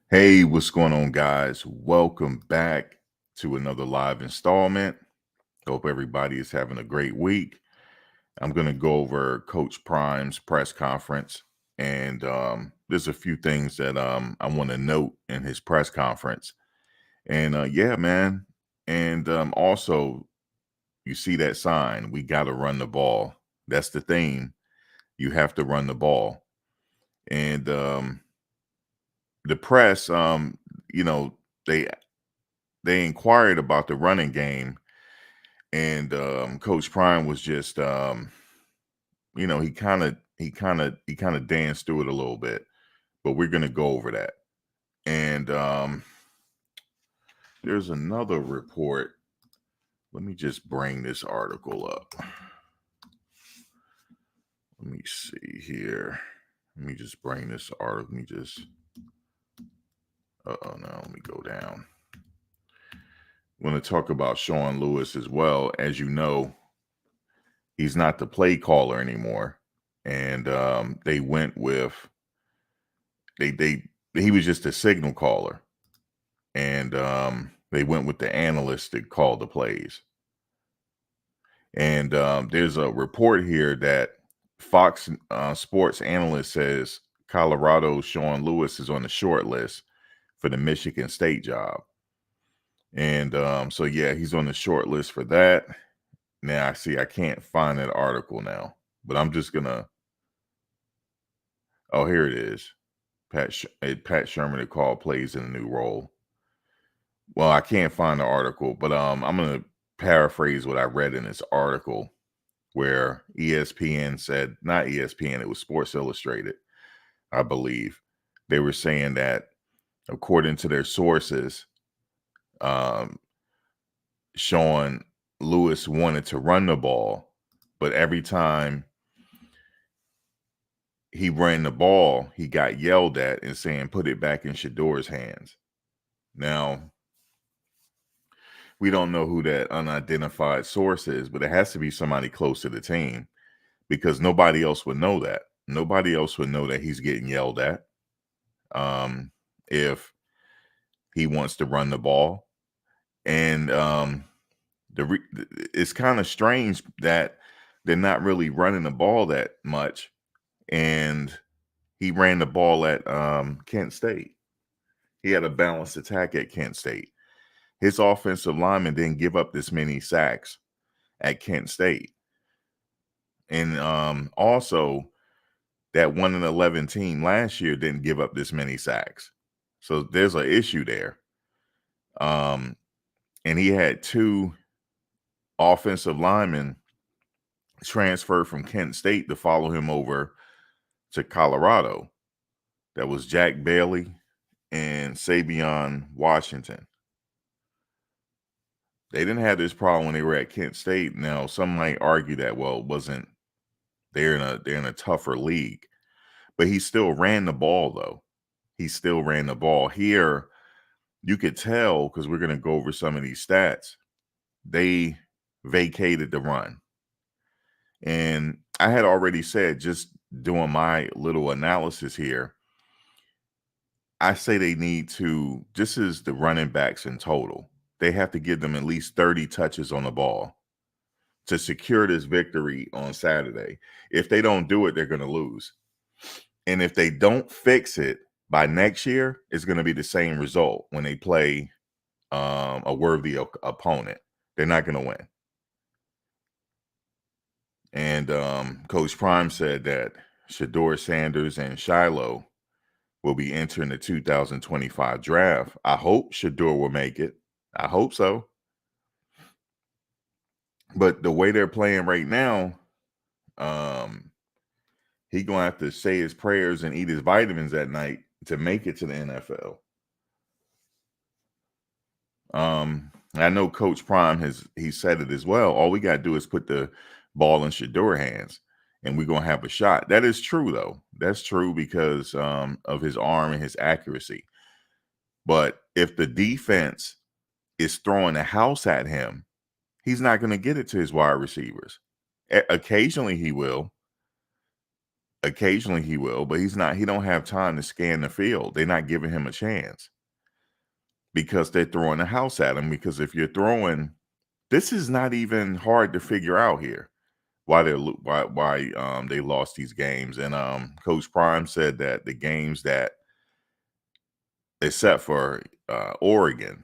Hey, what's going on, guys? Welcome back to another live installment. Hope everybody is having a great week. I'm going to go over Coach Prime's press conference, and there's a few things that I want to note in his press conference. And yeah, man. And also, you see that sign, we got to run the ball. That's the theme. You have to run the ball. And the press, you know, they they inquired about the running game, and Coach Prime was just, he kind of danced through it a little bit, but we're gonna go over that. And there's another report. Let me just bring this article up. Let me see here. Let me just bring this article. Let me just. No. Let me go down. I want to talk about Sean Lewis as well. As you know, he's not the play caller anymore, and they went with they he was just a signal caller, and they went with the analyst that called the plays. And there's a report here that Fox Sports analyst says Colorado's Sean Lewis is on the short list for the Michigan State job. And so yeah, he's on the short list for that. Now I can't find that article now, but I'm just gonna. Oh, here it is. Pat Sherman to call plays in a new role. Well, I can't find the article, but I'm gonna paraphrase what I read in this article where ESPN said, not ESPN, it was Sports Illustrated, I believe. They were saying that according to their sources, um, Sean Lewis wanted to run the ball, but every time he ran the ball, he got yelled at and saying, "Put it back in Shador's hands." Now, we don't know who that unidentified source is, but it has to be somebody close to the team because nobody else would know that. Nobody else would know that he's getting yelled at if he wants to run the ball. And it's kind of strange that they're not really running the ball that much. And he ran the ball at Kent State. He had a balanced attack at Kent State. His offensive lineman didn't give up this many sacks at Kent State. And also, that 1-11 team last year didn't give up this many sacks. So there's an issue there. And he had two offensive linemen transferred from Kent State to follow him over to Colorado. That was Jack Bailey and Savion Washington. They didn't have this problem when they were at Kent State. Now, some might argue that, well, it wasn't they're in a tougher league. But he still ran the ball, though. He still ran the ball. Here, you could tell, because we're going to go over some of these stats, they vacated the run. And I had already said, just doing my little analysis here, I say they need to, this is the running backs in total. They have to give them at least 30 touches on the ball to secure this victory on Saturday. If they don't do it, they're going to lose. And if they don't fix it by next year, it's going to be the same result when they play a worthy opponent. They're not going to win. And Coach Prime said that Shador Sanders and Shiloh will be entering the 2025 draft. I hope Shador will make it. I hope so. But the way they're playing right now, he gonna have to say his prayers and eat his vitamins at night to make it to the NFL. I know Coach Prime he said it as well. All we gotta do is put the ball in Shador's hands, and we're gonna have a shot. That is true, though. That's true because of his arm and his accuracy. But if the defense is throwing a house at him, he's not going to get it to his wide receivers. Occasionally he will. Occasionally he will, but he don't have time to scan the field. They're not giving him a chance because they're throwing the house at him. Because if you're throwing, this is not even hard to figure out here why they lost these games. And Coach Prime said that the games that, except for Oregon,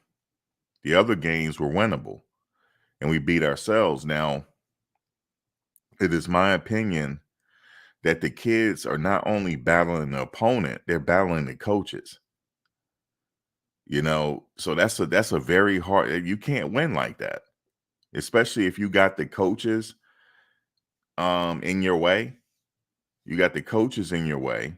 the other games were winnable, and we beat ourselves. Now, it is my opinion that the kids are not only battling the opponent, they're battling the coaches. So that's a very hard. You can't win like that, especially if you got the coaches in your way. You got the coaches in your way.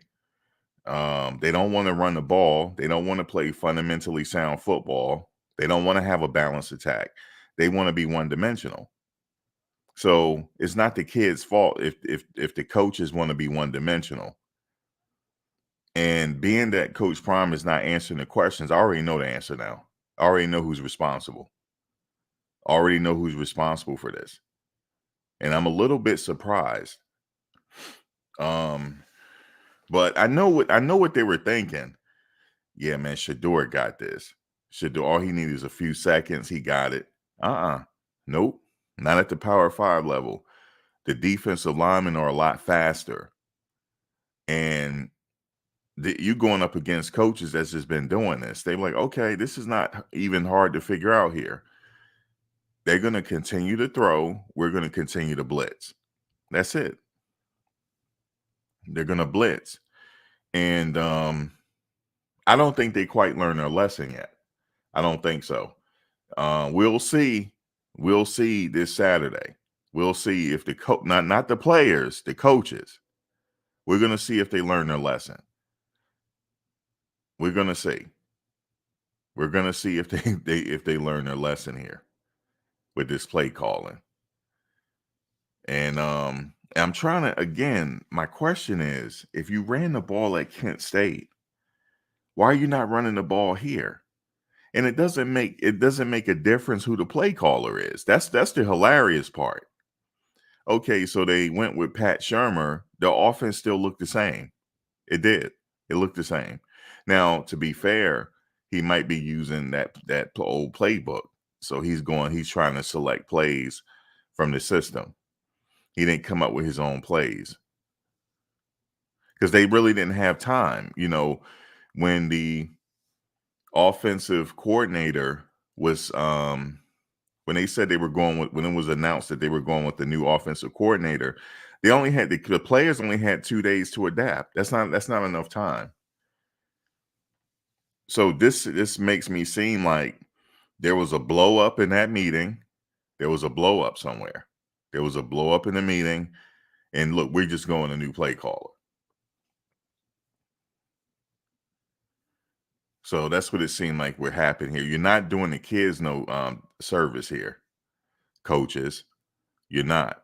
They don't want to run the ball. They don't want to play fundamentally sound football. They don't want to have a balanced attack. They want to be one dimensional. So it's not the kids' fault if the coaches want to be one dimensional. And being that Coach Prime is not answering the questions, I already know the answer now. I already know who's responsible. I already know who's responsible for this. And I'm a little bit surprised. But I know what they were thinking. Yeah, man, Shador got this. Shador, all he needed is a few seconds. He got it. Nope. Not at the Power 5 level. The defensive linemen are a lot faster. And you going up against coaches that's just been doing this. They're like, okay, this is not even hard to figure out here. They're going to continue to throw. We're going to continue to blitz. That's it. They're going to blitz. And I don't think they quite learned their lesson yet. I don't think so. We'll see. We'll see this Saturday. We'll see if the not the players, the coaches. We're going to see if they learn their lesson. We're going to see. We're going to see if they learn their lesson here with this play calling. And I'm trying to, again, my question is, if you ran the ball at Kent State, why are you not running the ball here? And it doesn't make a difference who the play caller is. That's the hilarious part. Okay, so they went with Pat Shurmur. The offense still looked the same. It did. It looked the same. Now, to be fair, he might be using that old playbook. So he's trying to select plays from the system. He didn't come up with his own plays because they really didn't have time. When the offensive coordinator was when they said they were going with, when it was announced that they were going with the new offensive coordinator, they only had the players only had 2 days to adapt. That's not enough time. So this makes me seem like there was a blow up in that meeting. There was a blow up somewhere. There was a blow up in the meeting, and look, we're just going a new play caller. So that's what it seemed like we're happening here. You're not doing the kids no service here, coaches. You're not.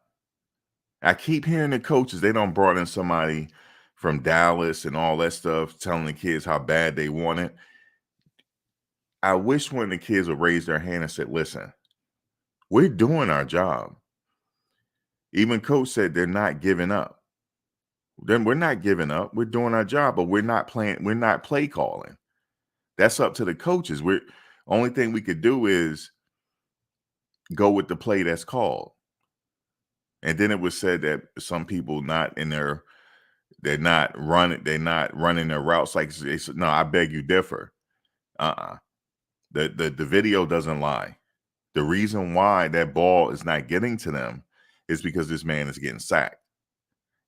I keep hearing the coaches, they don't brought in somebody from Dallas and all that stuff, telling the kids how bad they want it. I wish when the kids would raise their hand and said, listen, we're doing our job. Even coach said they're not giving up. Then we're not giving up. We're doing our job, but we're not play calling. That's up to the coaches. Only thing we could do is go with the play that's called. And then it was said that some people they're not running their routes like they said. No, I beg you differ. The video doesn't lie. The reason why that ball is not getting to them is because this man is getting sacked.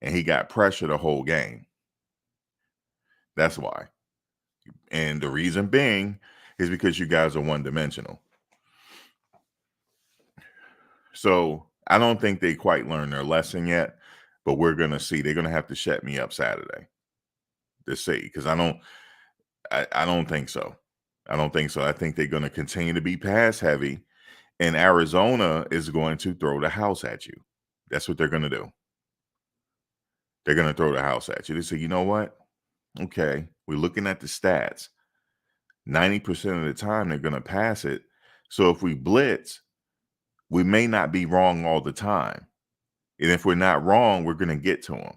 And he got pressure the whole game. That's why. And the reason being is because you guys are one-dimensional. So I don't think they quite learned their lesson yet, but we're going to see. They're going to have to shut me up Saturday to see, because I don't think so. I don't think so. I think they're going to continue to be pass heavy, and Arizona is going to throw the house at you. That's what they're going to do. They're going to throw the house at you. They say, you know what? Okay, we're looking at the stats. 90% of the time, they're going to pass it. So if we blitz, we may not be wrong all the time. And if we're not wrong, we're going to get to them.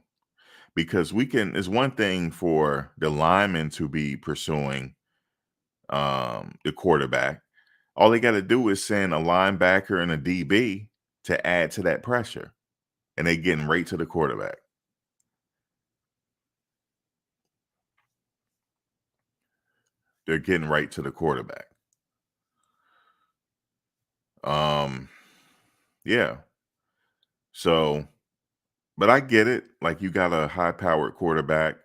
because it's one thing for the lineman to be pursuing the quarterback. All they got to do is send a linebacker and a DB to add to that pressure, and they getting right to the quarterback. They're getting right to the quarterback. Um, yeah. So, but I get it. Like, you got a high-powered quarterback.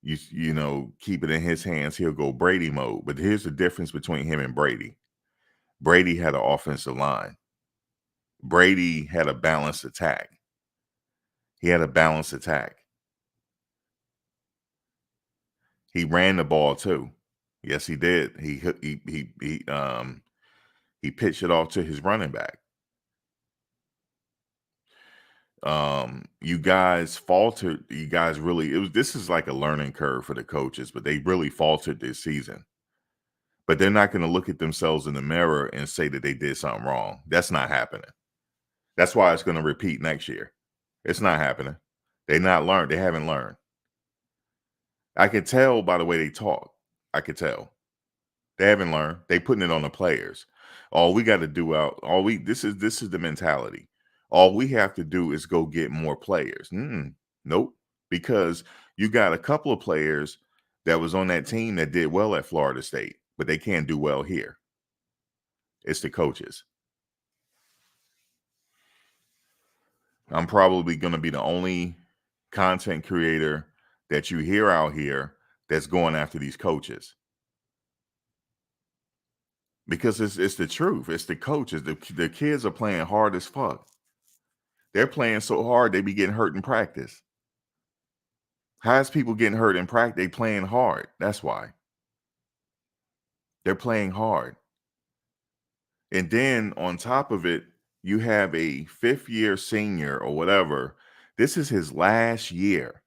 Keep it in his hands. He'll go Brady mode. But here's the difference between him and Brady. Brady had an offensive line. Brady had a balanced attack. He had a balanced attack. He ran the ball too. Yes, he did. He pitched it off to his running back. You guys faltered. You guys really this is like a learning curve for the coaches, but they really faltered this season. But they're not going to look at themselves in the mirror and say that they did something wrong. That's not happening. That's why it's going to repeat next year. It's not happening. They not learned. They haven't learned. I can tell by the way they talk. I could tell. They haven't learned. They putting it on the players. All we got to do this is the mentality. All we have to do is go get more players. Nope. Because you got a couple of players that was on that team that did well at Florida State, but they can't do well here. It's the coaches. I'm probably going to be the only content creator that you hear out here that's going after these coaches. Because it's the truth. It's the coaches. The kids are playing hard as fuck. They're playing so hard they be getting hurt in practice. How's people getting hurt in practice? They playing hard. That's why. They're playing hard. And then on top of it, you have a fifth-year senior or whatever. This is his last year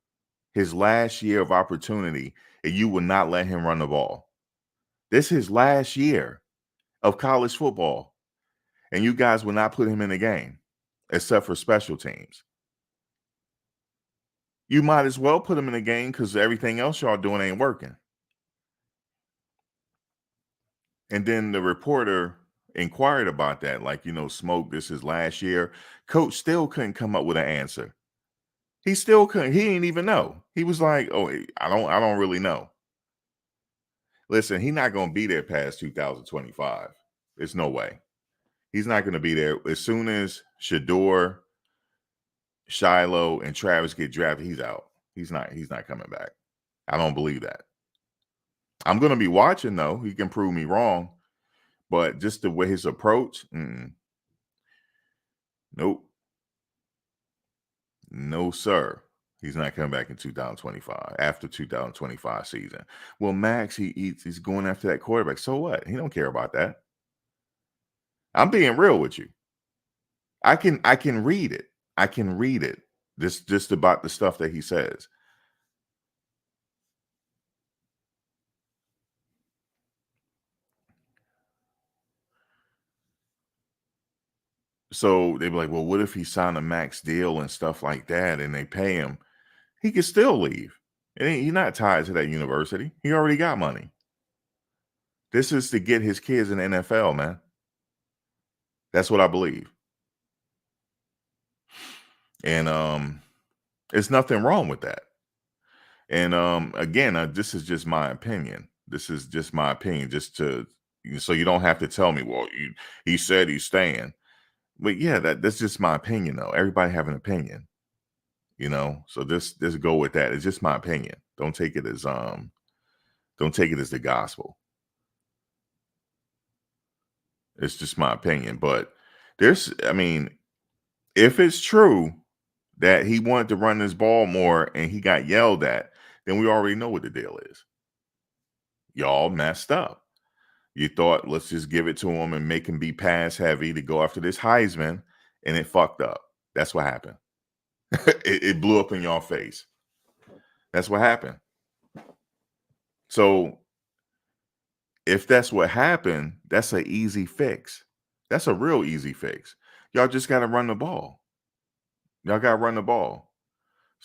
of opportunity, and you will not let him run the ball. This is his last year of college football, and you guys will not put him in the game, except for special teams. You might as well put him in the game because everything else y'all doing ain't working. And then the reporter inquired about that, like, Smoke, this is last year. Coach still couldn't come up with an answer. He still couldn't. He didn't even know. He was like, "Oh, I don't really know." Listen, he's not going to be there past 2025. There's no way. He's not going to be there. As soon as Shador, Shiloh, and Travis get drafted, he's out. He's not coming back. I don't believe that. I'm going to be watching, though. He can prove me wrong. But just the way his approach, nope. No, sir. He's not coming back in 2025, after 2025 season. Well, Max, he's going after that quarterback. So what? He don't care about that. I'm being real with you. I can read it. I can read it. Just about the stuff that he says. So they'd be like, well, what if he signed a max deal and stuff like that and they pay him? He could still leave. He's not tied to that university. He already got money. This is to get his kids in the NFL, man. That's what I believe. And there's nothing wrong with that. And again, this is just my opinion. This is just my opinion, just so you don't have to tell me, well, he said he's staying. But yeah, that's just my opinion, though. Everybody have an opinion, So this go with that. It's just my opinion. Don't take it as the gospel. It's just my opinion. But if it's true that he wanted to run this ball more and he got yelled at, then we already know what the deal is. Y'all messed up. You thought, let's just give it to him and make him be pass heavy to go after this Heisman, and it fucked up. That's what happened. it blew up in your face. That's what happened. So if that's what happened, that's an easy fix. That's a real easy fix. Y'all just got to run the ball. Y'all got to run the ball.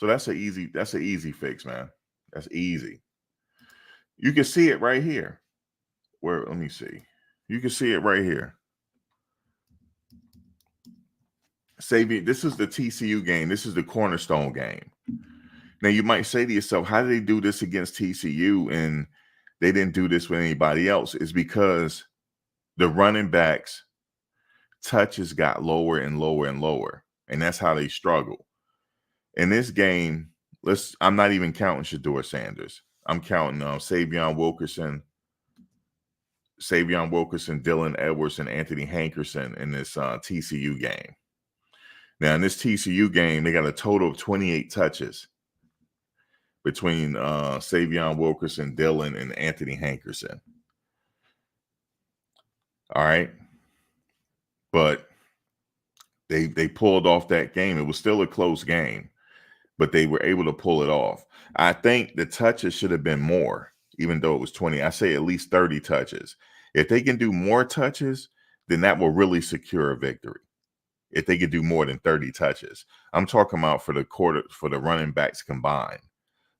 So that's an easy fix, man. That's easy. You can see it right here. Where let me see. You can see it right here. Saving this is the TCU game. This is the cornerstone game. Now you might say to yourself, how did they do this against TCU and they didn't do this with anybody else? It's because the running backs touches got lower and lower and lower, and that's how they struggle. In this game, I'm not even counting Shador Sanders. I'm counting Savion Wilkerson, Dylan Edwards, and Anthony Hankerson in this TCU game. Now, in this TCU game, they got a total of 28 touches between Savion Wilkerson, Dylan, and Anthony Hankerson. All right. But they pulled off that game. It was still a close game, but they were able to pull it off. I think the touches should have been more, even though it was 20. I say at least 30 touches. If they can do more touches, then that will really secure a victory. If they could do more than 30 touches. I'm talking about for the running backs combined,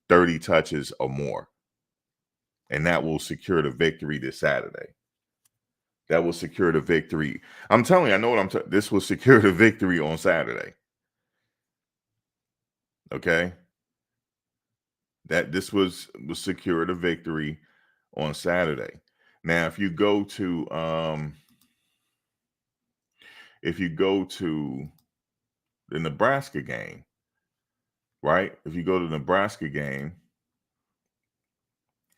30 touches or more. And that will secure the victory this Saturday. That will secure the victory. I'm telling you, I know what this will secure the victory on Saturday. Okay. That this was secure the victory on Saturday. Now, if you go to the Nebraska game, right? If you go to the Nebraska game,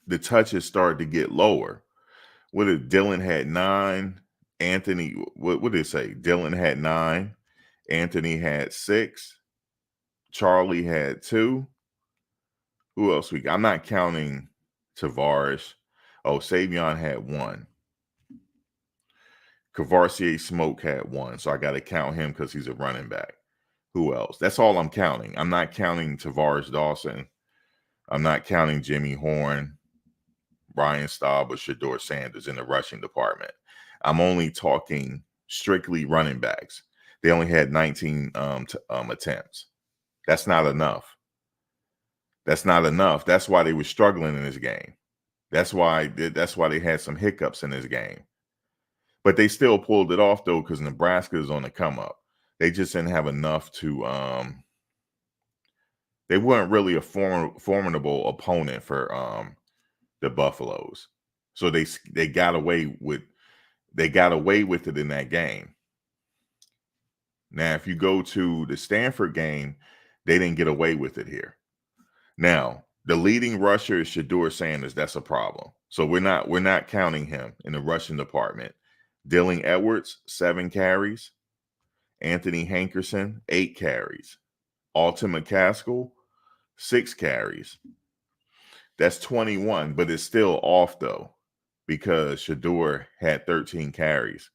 the touches started to get lower. What did Dylan had 9? Anthony, what did it say? Dylan had 9. Anthony had 6. Charlie had 2. Who else we got? I'm not counting Tavares. Oh, Savion had 1. Cavarcier Smoke had 1. So I got to count him because he's a running back. Who else? That's all I'm counting. I'm not counting Tavares Dawson. I'm not counting Jimmy Horn, Brian Staub, or Shador Sanders in the rushing department. I'm only talking strictly running backs. They only had 19 attempts. That's not enough. That's not enough. That's why they were struggling in this game. That's why they had some hiccups in this game. But they still pulled it off, though, because Nebraska is on the come up. They just didn't have enough to they weren't really a formidable opponent for the Buffaloes. So they got away with it in that game. Now, if you go to the Stanford game, they didn't get away with it here. Now, the leading rusher is Shador Sanders. That's a problem. So we're not counting him in the rushing department. Dylan Edwards, 7 carries. Anthony Hankerson, 8 carries. Alton McCaskill, 6 carries. That's 21, but it's still off, though, because Shador had 13 carries.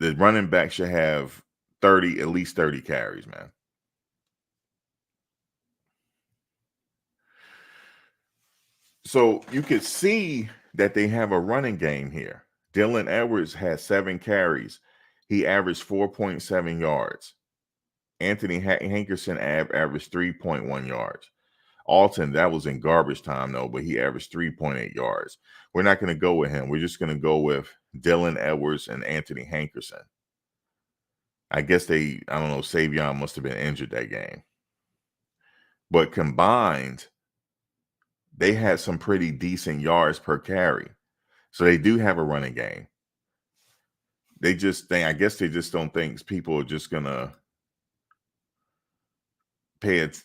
The running back should have at least 30 carries, man. So you could see that they have a running game here. Dylan Edwards had 7 carries. He averaged 4.7 yards. Anthony Hankerson averaged 3.1 yards. Alton, that was in garbage time, though, but he averaged 3.8 yards. We're not going to go with him. We're just going to go with Dylan Edwards and Anthony Hankerson. I guess I don't know, Savion must have been injured that game. But combined, they had some pretty decent yards per carry. So they do have a running game. I guess they just don't think people are just going to pay it.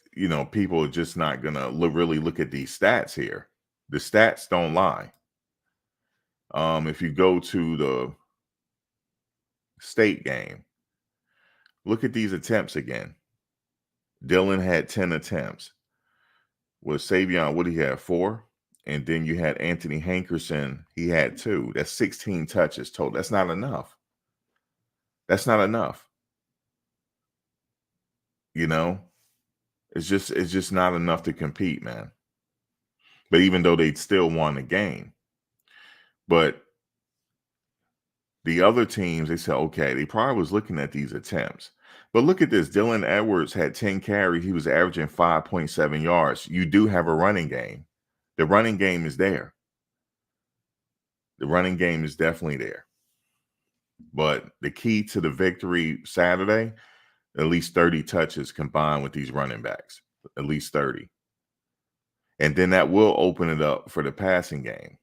People are just not going to really look at these stats here. The stats don't lie. If you go to the State game, look at these attempts again. Dylan had 10 attempts. With Savion, what did he have? 4? And then you had Anthony Hankerson. He had 2. That's 16 touches total. That's not enough. That's not enough. It's just not enough to compete, man. But even though they still won the game, but the other teams, they said, okay, they probably was looking at these attempts. But look at this. Dylan Edwards had 10 carries. He was averaging 5.7 yards. You do have a running game. The running game is there. The running game is definitely there. But the key to the victory Saturday, at least 30 touches combined with these running backs, at least 30. And then that will open it up for the passing game.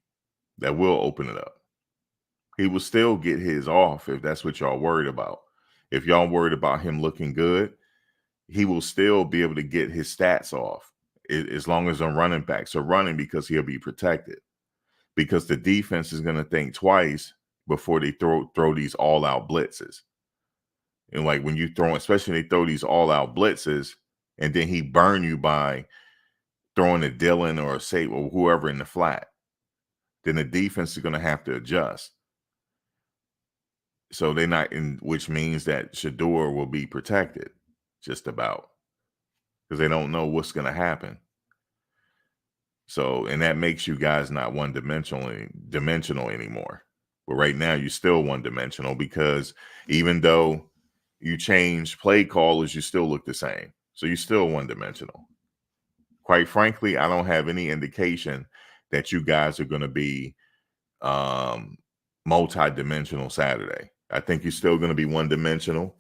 That will open it up. He will still get his off if that's what y'all worried about. If y'all worried about him looking good, he will still be able to get his stats off as long as the running backs are running, because he'll be protected. Because the defense is going to think twice before they throw these all-out blitzes. And like when you throw, especially they throw these all-out blitzes, and then he burn you by throwing a Dylan or a Sabe or whoever in the flat, then the defense is going to have to adjust. So they're not in, which means that Shador will be protected just about, because they don't know what's going to happen. So, and that makes you guys not dimensional anymore. But right now you're still one-dimensional, because even though you change play callers, you still look the same. So you're still one-dimensional. Quite frankly, I don't have any indication that you guys are going to be multi-dimensional Saturday. I think you're still going to be one-dimensional,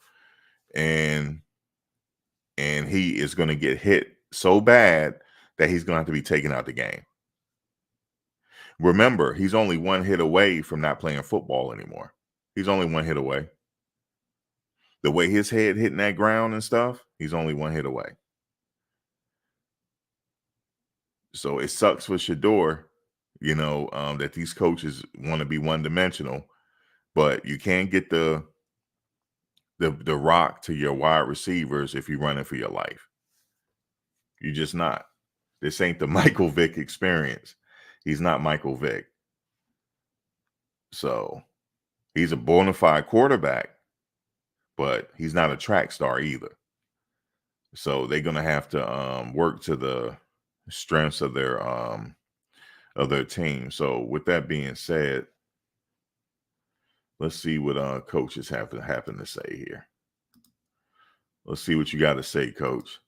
and he is going to get hit so bad that he's going to have to be taken out the game. Remember, he's only one hit away from not playing football anymore. He's only one hit away. The way his head hitting that ground and stuff, he's only one hit away. So it sucks for Shador, that these coaches want to be one-dimensional, but you can't get the rock to your wide receivers if you're running for your life. You're just not. This ain't the Michael Vick experience. He's not Michael Vick. So he's a bona fide quarterback, but he's not a track star either. So they're gonna have to work to the strengths of their team. So with that being said, let's see what coaches have to say here. Let's see what you got to say, Coach.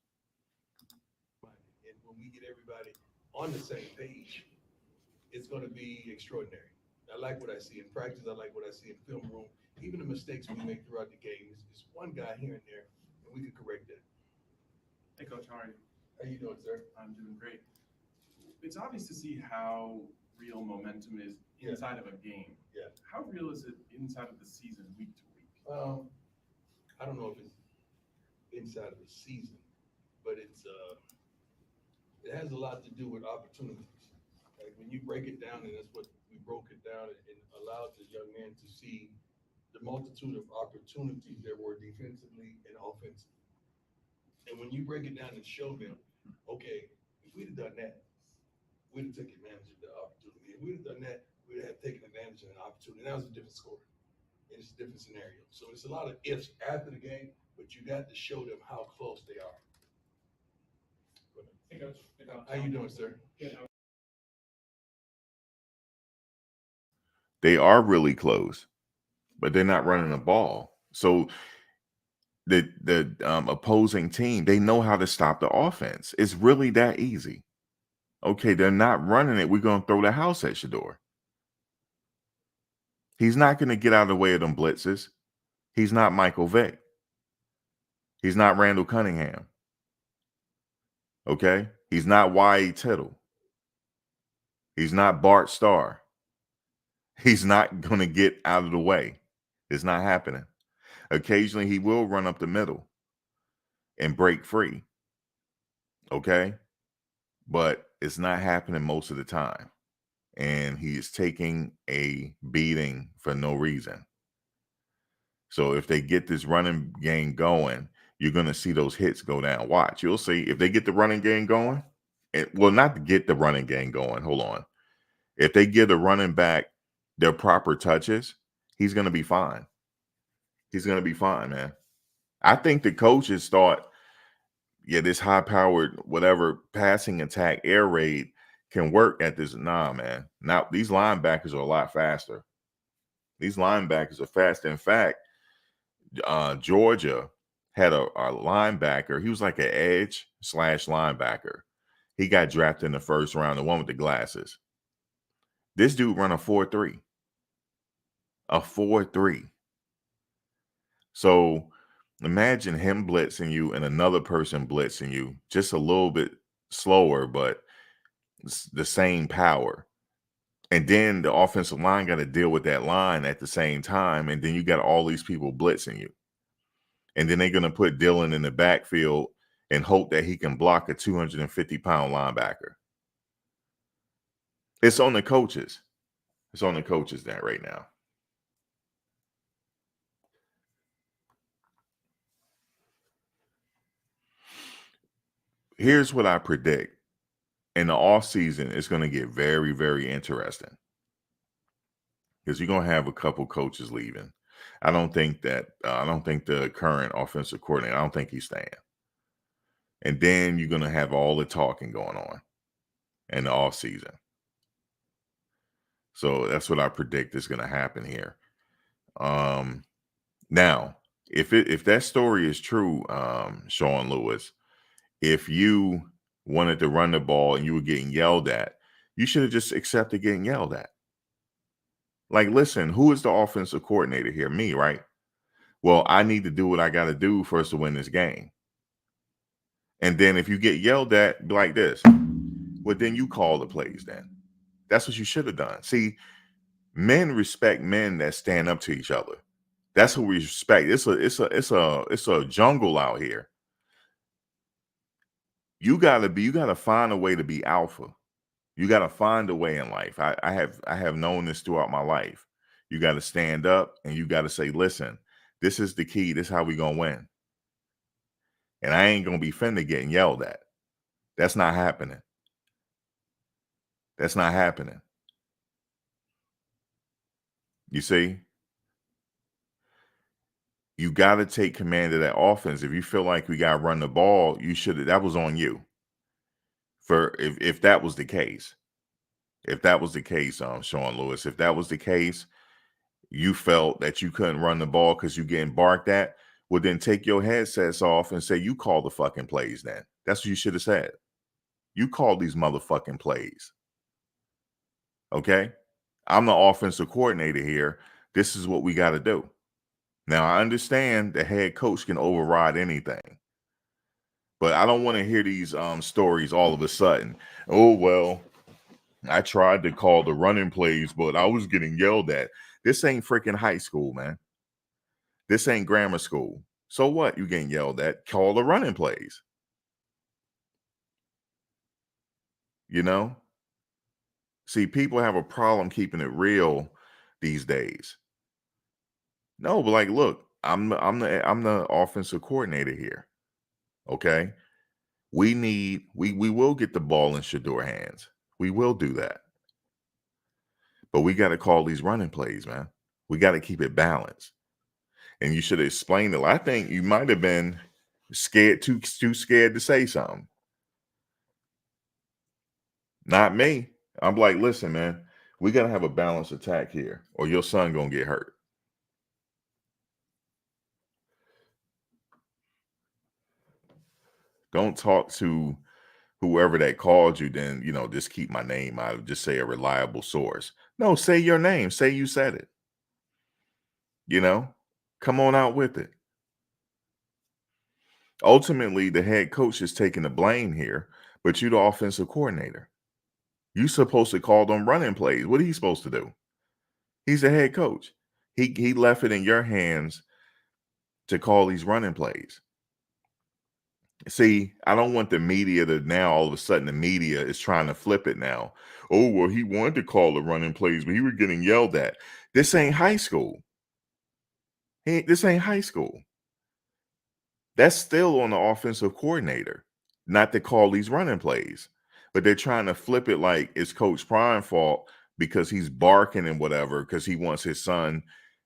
And when we get everybody on the same page, it's going to be extraordinary. I like what I see in practice. I like what I see in film room. Even the mistakes we make throughout the game is one guy here and there, and we can correct that. Hey, Coach, how are you? How you doing, sir? I'm doing great. It's obvious to see how real momentum is inside of a game. Yeah. How real is it inside of the season, week to week? I don't know if it's inside of the season, but it has a lot to do with opportunities. Like when you break it down, and that's what we broke it down and allowed the young men to see the multitude of opportunities there were defensively and offensively. And when you break it down and show them, okay, if we'd have done that, we'd have taken advantage of the opportunity. If we'd have done that, we'd have taken advantage of an opportunity. That was a different score. And it's a different scenario. So it's a lot of ifs after the game, but you got to show them how close they are. Hey, Coach. How you doing, sir? Good. They are really close, but they're not running the ball. So the opposing team, they know how to stop the offense. It's really that easy. Okay, they're not running it. We're going to throw the house at Shador. He's not going to get out of the way of them blitzes. He's not Michael Vick. He's not Randall Cunningham. Okay? He's not Y.A. Tittle. He's not Bart Starr. He's not going to get out of the way. It's not happening. Occasionally, he will run up the middle and break free. Okay? But it's not happening most of the time. And he is taking a beating for no reason. So if they get this running game going, you're going to see those hits go down. Watch. You'll see if they get the running game going. Not to get the running game going. Hold on. If they give the running back their proper touches, he's going to be fine. He's going to be fine, man. I think the coaches thought, this high-powered, whatever passing attack air raid can work at this. Nah, man. Now, these linebackers are a lot faster. These linebackers are fast. In fact, Georgia had a linebacker. He was like an edge / linebacker. He got drafted in the first round, the one with the glasses. This dude run a 4.3. A 4.3. So imagine him blitzing you and another person blitzing you, just a little bit slower, but it's the same power. And then the offensive line got to deal with that line at the same time. And then you got all these people blitzing you. And then they're going to put Dylan in the backfield and hope that he can block a 250-pound linebacker. It's on the coaches. It's on the coaches that right now. Here's what I predict. In the offseason, it's going to get very, very interesting. Because you're going to have a couple coaches leaving. I don't think the current offensive coordinator, I don't think he's staying. And then you're going to have all the talking going on in the offseason. So that's what I predict is going to happen here. Now, if that story is true, Sean Lewis, if you wanted to run the ball and you were getting yelled at, you should have just accepted getting yelled at. Like, listen, who is the offensive coordinator here? Me, right? Well, I need to do what I got to do for us to win this game. And then if you get yelled at, be like this, well, then you call the plays then. That's what you should have done. See, men respect men that stand up to each other. That's what we respect. It's a jungle out here. You gotta find a way to be alpha. You gotta find a way in life. I have known this throughout my life. You gotta stand up and you gotta say, listen, this is the key. This is how we gonna win. And I ain't gonna be finna getting yelled at. That's not happening. That's not happening. You see? You got to take command of that offense. If you feel like we got to run the ball, you should have. That was on you. For if that was the case, Sean Lewis, if that was the case, you felt that you couldn't run the ball because you getting barked at. Well, then take your headsets off and say you call the fucking plays. Then that's what you should have said. You call these motherfucking plays. Okay, I'm the offensive coordinator here. This is what we got to do. Now, I understand the head coach can override anything, but I don't want to hear these stories all of a sudden. Oh, well, I tried to call the running plays, but I was getting yelled at. This ain't freaking high school, man. This ain't grammar school. So what? You getting yelled at? Call the running plays. You know? See, people have a problem keeping it real these days. No, but like, look, I'm the offensive coordinator here. Okay, we will get the ball in Shador hands. We will do that, but we got to call these running plays, man. We got to keep it balanced. And you should explain it. I think you might have been scared, too scared to say something. Not me. I'm like, listen, man, we got to have a balanced attack here, or your son gonna get hurt. Don't talk to whoever that called you, then, just keep my name out of, just say a reliable source. No, say your name. Say you said it. Come on out with it. Ultimately, the head coach is taking the blame here, but you the offensive coordinator. You supposed to call them running plays. What are you supposed to do? He's the head coach. He left it in your hands to call these running plays. See, I don't want the media to now all of a sudden the media is trying to flip it now. Oh, well, he wanted to call the running plays, but he was getting yelled at. This ain't high school. This ain't high school. That's still on the offensive coordinator, not to call these running plays. But they're trying to flip it like it's Coach Prime's fault because he's barking and whatever because he wants his son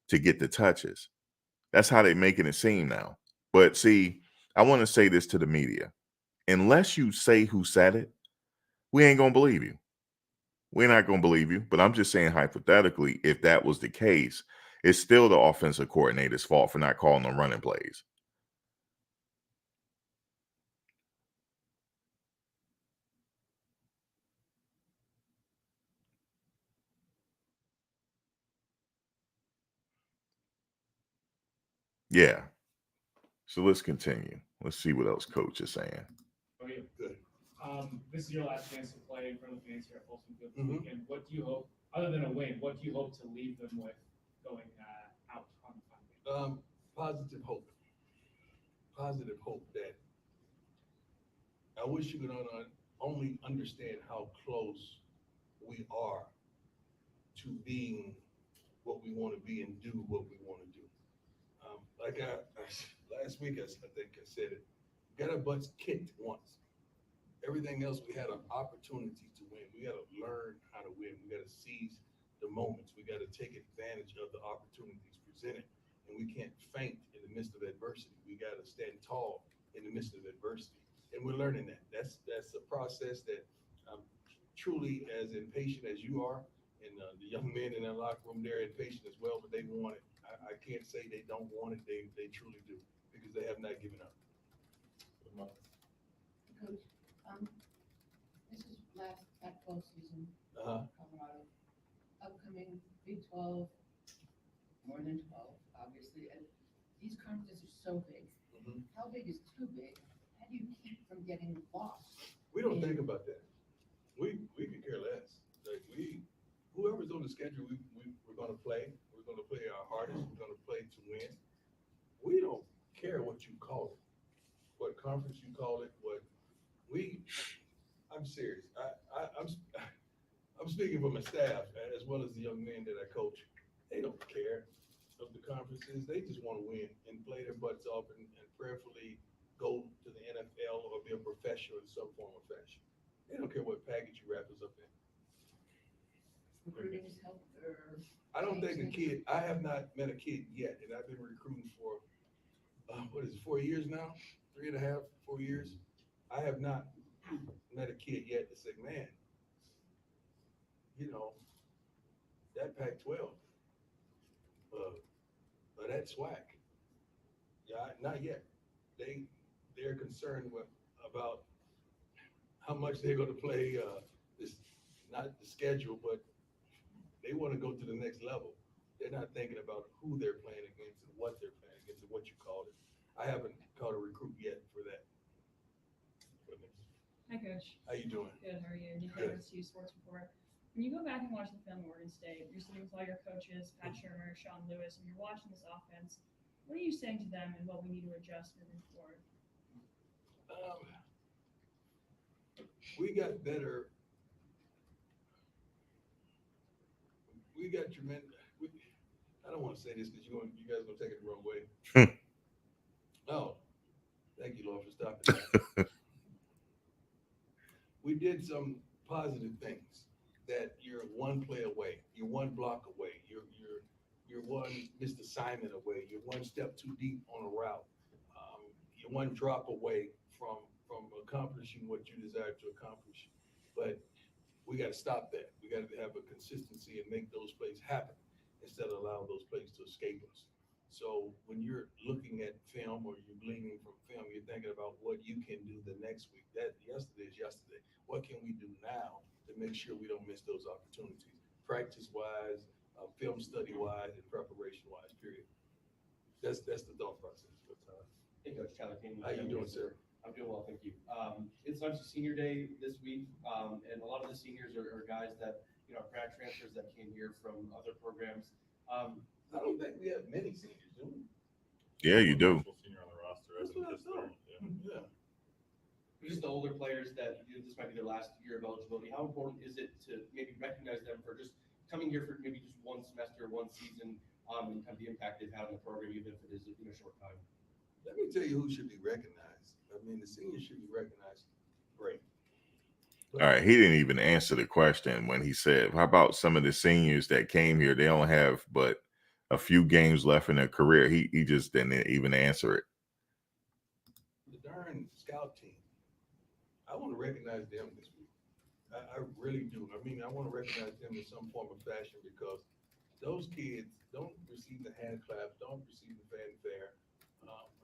to get the touches. That's how they're making it seem now. But see, I want to say this to the media. Unless you say who said it, we ain't going to believe you. We're not going to believe you. But I'm just saying hypothetically, if that was the case, it's still the offensive coordinator's fault for not calling them running plays. Yeah. So let's continue. Let's see what else Coach is saying. How are you? Good. This is your last chance to play in front of the fans here at Folsom Field this Mhm. weekend. What do you hope, other than a win, what do you hope to leave them with going out on the final game? Positive hope. Positive hope that I wish you could only understand how close we are to being what we want to be and do what we want to do. Like last week, I think I said it. Got our butts kicked once. Everything else, we had an opportunity to win. We got to learn how to win. We got to seize the moments. We got to take advantage of the opportunities presented. And we can't faint in the midst of adversity. We got to stand tall in the midst of adversity. And we're learning that. That's a process that I'm truly as impatient as you are. And the young men in that locker room, they're impatient as well, but they want it. I can't say they don't want it. They truly do because they have not given up. Coach, this is last Pac-12 season, Uh-huh. Colorado, upcoming Big 12, more than 12, obviously, and these conferences are so big. Mhm. How big is too big? How do you keep from getting lost? We don't think about that. We could care less. Like whoever's on the schedule, we're gonna play. We're gonna play our hardest. We're gonna play to win. We don't care what you call it, what conference you call it, what we. I'm serious. I'm speaking for my staff as well as the young men that I coach. They don't care of the conferences. They just want to win and play their butts off and prayerfully go to the NFL or be a professional in some form or fashion. They don't care what package you wrap us up in. Recruiting is help or? I don't think a kid. I have not met a kid yet, and I've been recruiting for what is it, 4 years now, 3.5, 4 years. I have not met a kid yet that said, "Man, you know that Pac-12, or that SWAC." Yeah, not yet. They they're concerned about how much they're going to play. This not the schedule, but they want to go to the next level. They're not thinking about who they're playing against and what they're playing against and what you call it. I haven't caught a recruit yet for that. Hi, Coach. How you doing? Good. How are you? Nick Good. Harris, Sports Report. When you go back and watch the film of Oregon State, you're sitting with all your coaches, Pat Shermer, Sean Lewis, and you're watching this offense. What are you saying to them and what we need to adjust moving forward? We got better. We got tremendous. I don't want to say this because you guys gonna take it the wrong way. Oh, thank you, Lord, for stopping that. We did some positive things that you're one play away, you're one block away, you're one missed assignment away, you're one step too deep on a route, you're one drop away from accomplishing what you desire to accomplish. But we got to stop that. We got to have a consistency and make those plays happen instead of allow those plays to escape us. So when you're looking at film or you're gleaning from film, you're thinking about what you can do the next week. That yesterday is yesterday. What can we do now to make sure we don't miss those opportunities, practice wise, film study wise, and preparation wise. Period. That's the thought process. But, Hey, Coach Tyler King. how you doing, sir? I'm doing well, thank you. It's obviously senior day this week, and a lot of the seniors are guys that, grad transfers that came here from other programs. I don't think we have many seniors, do we? Yeah, you do. Senior on the roster. That's what I Just thought. yeah. Yeah. Just the older players that, this might be their last year of eligibility. How important is it to maybe recognize them for just coming here for maybe just one semester, one season, and kind of the impact they've had on the program, even if it is a short time? Let me tell you who should be recognized. I mean, the seniors should be recognized. Great. All right, he didn't even answer the question when he said, "How about some of the seniors that came here? They don't have but a few games left in their career." He just didn't even answer it. The darn scout team. I want to recognize them this week. I really do. I mean, I want to recognize them in some form of fashion because those kids don't receive the hand claps, don't receive the fanfare,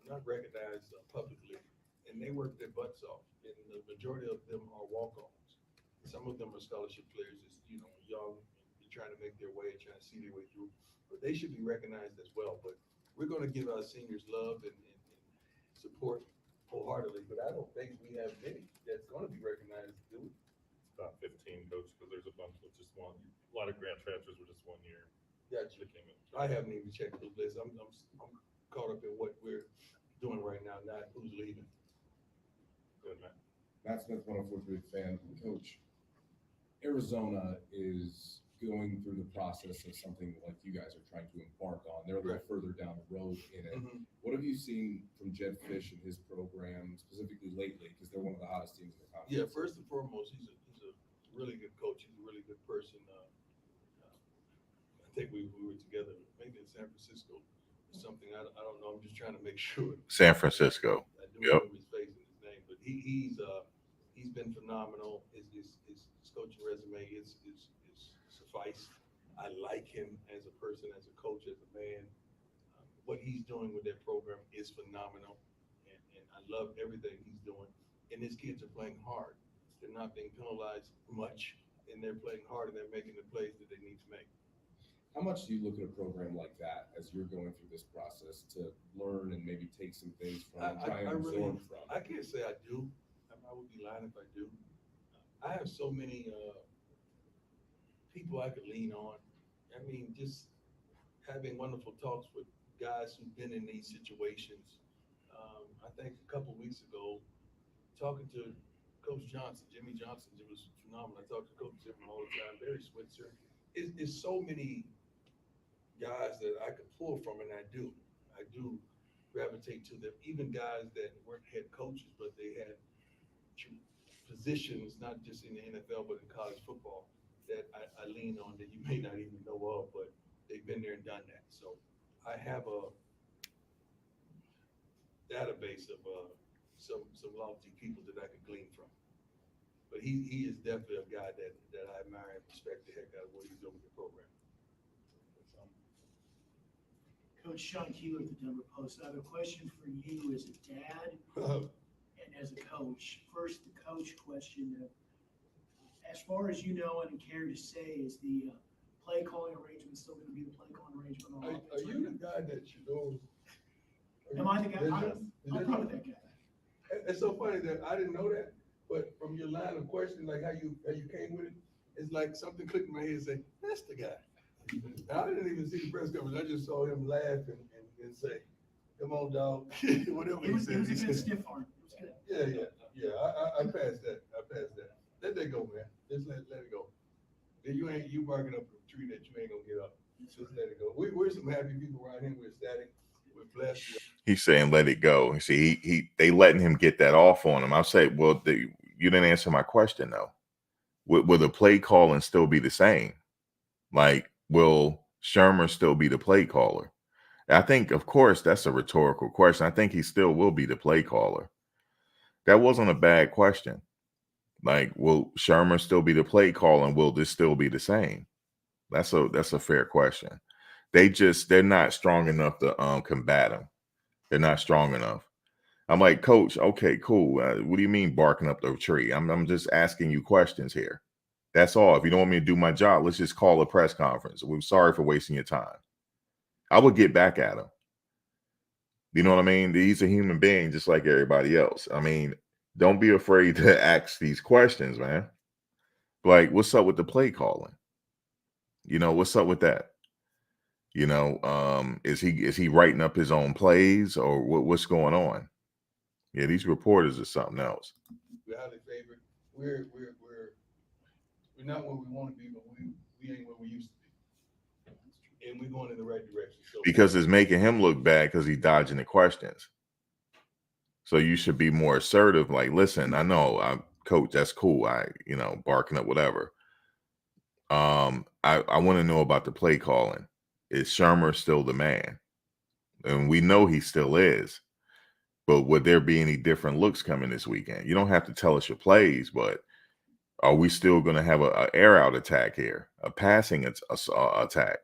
not recognized publicly, and they work their butts off. And the majority of them are walk-ons. Some of them are scholarship players, just young, and trying to make their way, trying to see their way through. But they should be recognized as well. But we're gonna give our seniors love and support wholeheartedly, but I don't think we have many that's gonna be recognized, do we? About 15, coach, because there's a bunch with just one. A lot of grant transfers with just 1 year. Gotcha. That came in. I haven't even checked those lists. I'm caught up in what we're doing right now, not who's leaving. Good, man. Matt Smith, 104.3 fan. Coach, Arizona is going through the process of something like you guys are trying to embark on. They're a little Right. further down the road in it. Mhm. What have you seen from Jed Fish and his program, specifically lately? Because they're one of the hottest teams in the conference. Yeah, first and foremost, he's a really good coach. He's a really good person. I think we were together maybe in San Francisco or something. I don't know. I'm just trying to make sure. San Francisco. I do Yep. remember his face and his name, but he's been phenomenal. His coaching resume is suffice. I like him as a person, as a coach, as a man. What he's doing with that program is phenomenal, and I love everything he's doing. And his kids are playing hard. They're not being penalized much, and they're playing hard, and they're making the plays that they need to make. How much do you look at a program like that as you're going through this process to learn and maybe take some things from and try and absorb from? I can't say I do. I would be lying if I do. I have so many people I could lean on. I mean, just having wonderful talks with guys who've been in these situations. I think a couple weeks ago, talking to Coach Johnson, Jimmy Johnson, it was phenomenal. I talk to Coach Jim all the time, Barry Switzer. It's so many guys that I could pull from, and I do gravitate to them. Even guys that weren't head coaches, but they had positions, not just in the NFL, but in college football, that I lean on that you may not even know of, but they've been there and done that. So I have a database of some lofty people that I could glean from. But he is definitely a guy that I admire and respect the heck out of what he's doing with the program. Coach Sean Keeler at the Denver Post. I have a question for you as a dad and as a coach. First, the coach question. As far as you know and care to say, is the play calling arrangement still going to be the play calling arrangement on offense? Are you the guy that you know? Am I the guy? I'm probably that guy. It's so funny that I didn't know that, but from your line of questioning, like how you came with it, it's like something clicked in my head and say, that's the guy. I didn't even see the press conference. I just saw him laugh and say, come on, dog. Whatever It was a said. good stiff arm. It was good. Yeah. I passed that. Let that go, man. Just let it go. You barking up a tree that you ain't gonna get up. Just let it go. We're some happy people around here. We're ecstatic. We're blessed. He's saying let it go. See, they letting him get that off on him. I say, well, you didn't answer my question though. Will the play calling still be the same? Like, will Shermer still be the play caller? I think, of course, that's a rhetorical question. I think he still will be the play caller. That wasn't a bad question. Like, will Shermer still be the play caller, and will this still be the same? That's a fair question. They're not strong enough to combat him. They're not strong enough. I'm like, Coach, okay, cool. What do you mean barking up the tree? I'm just asking you questions here. That's all. If you don't want me to do my job, let's just call a press conference. We're sorry for wasting your time. I would get back at him. You know what I mean? He's a human being just like everybody else. I mean, don't be afraid to ask these questions, man. Like, what's up with the play calling? What's up with that? Is he writing up his own plays, or what's going on? Yeah, these reporters are something else. We're highly favored. We're not where we want to be, but we ain't where we used to be. And we're going in the right direction. So Because it's making him look bad because he's dodging the questions. So you should be more assertive. Like, listen, I know, Coach, that's cool. Barking up whatever. I want to know about the play calling. Is Shermer still the man? And we know he still is. But would there be any different looks coming this weekend? You don't have to tell us your plays, but are we still going to have a air out attack here, a passing attack?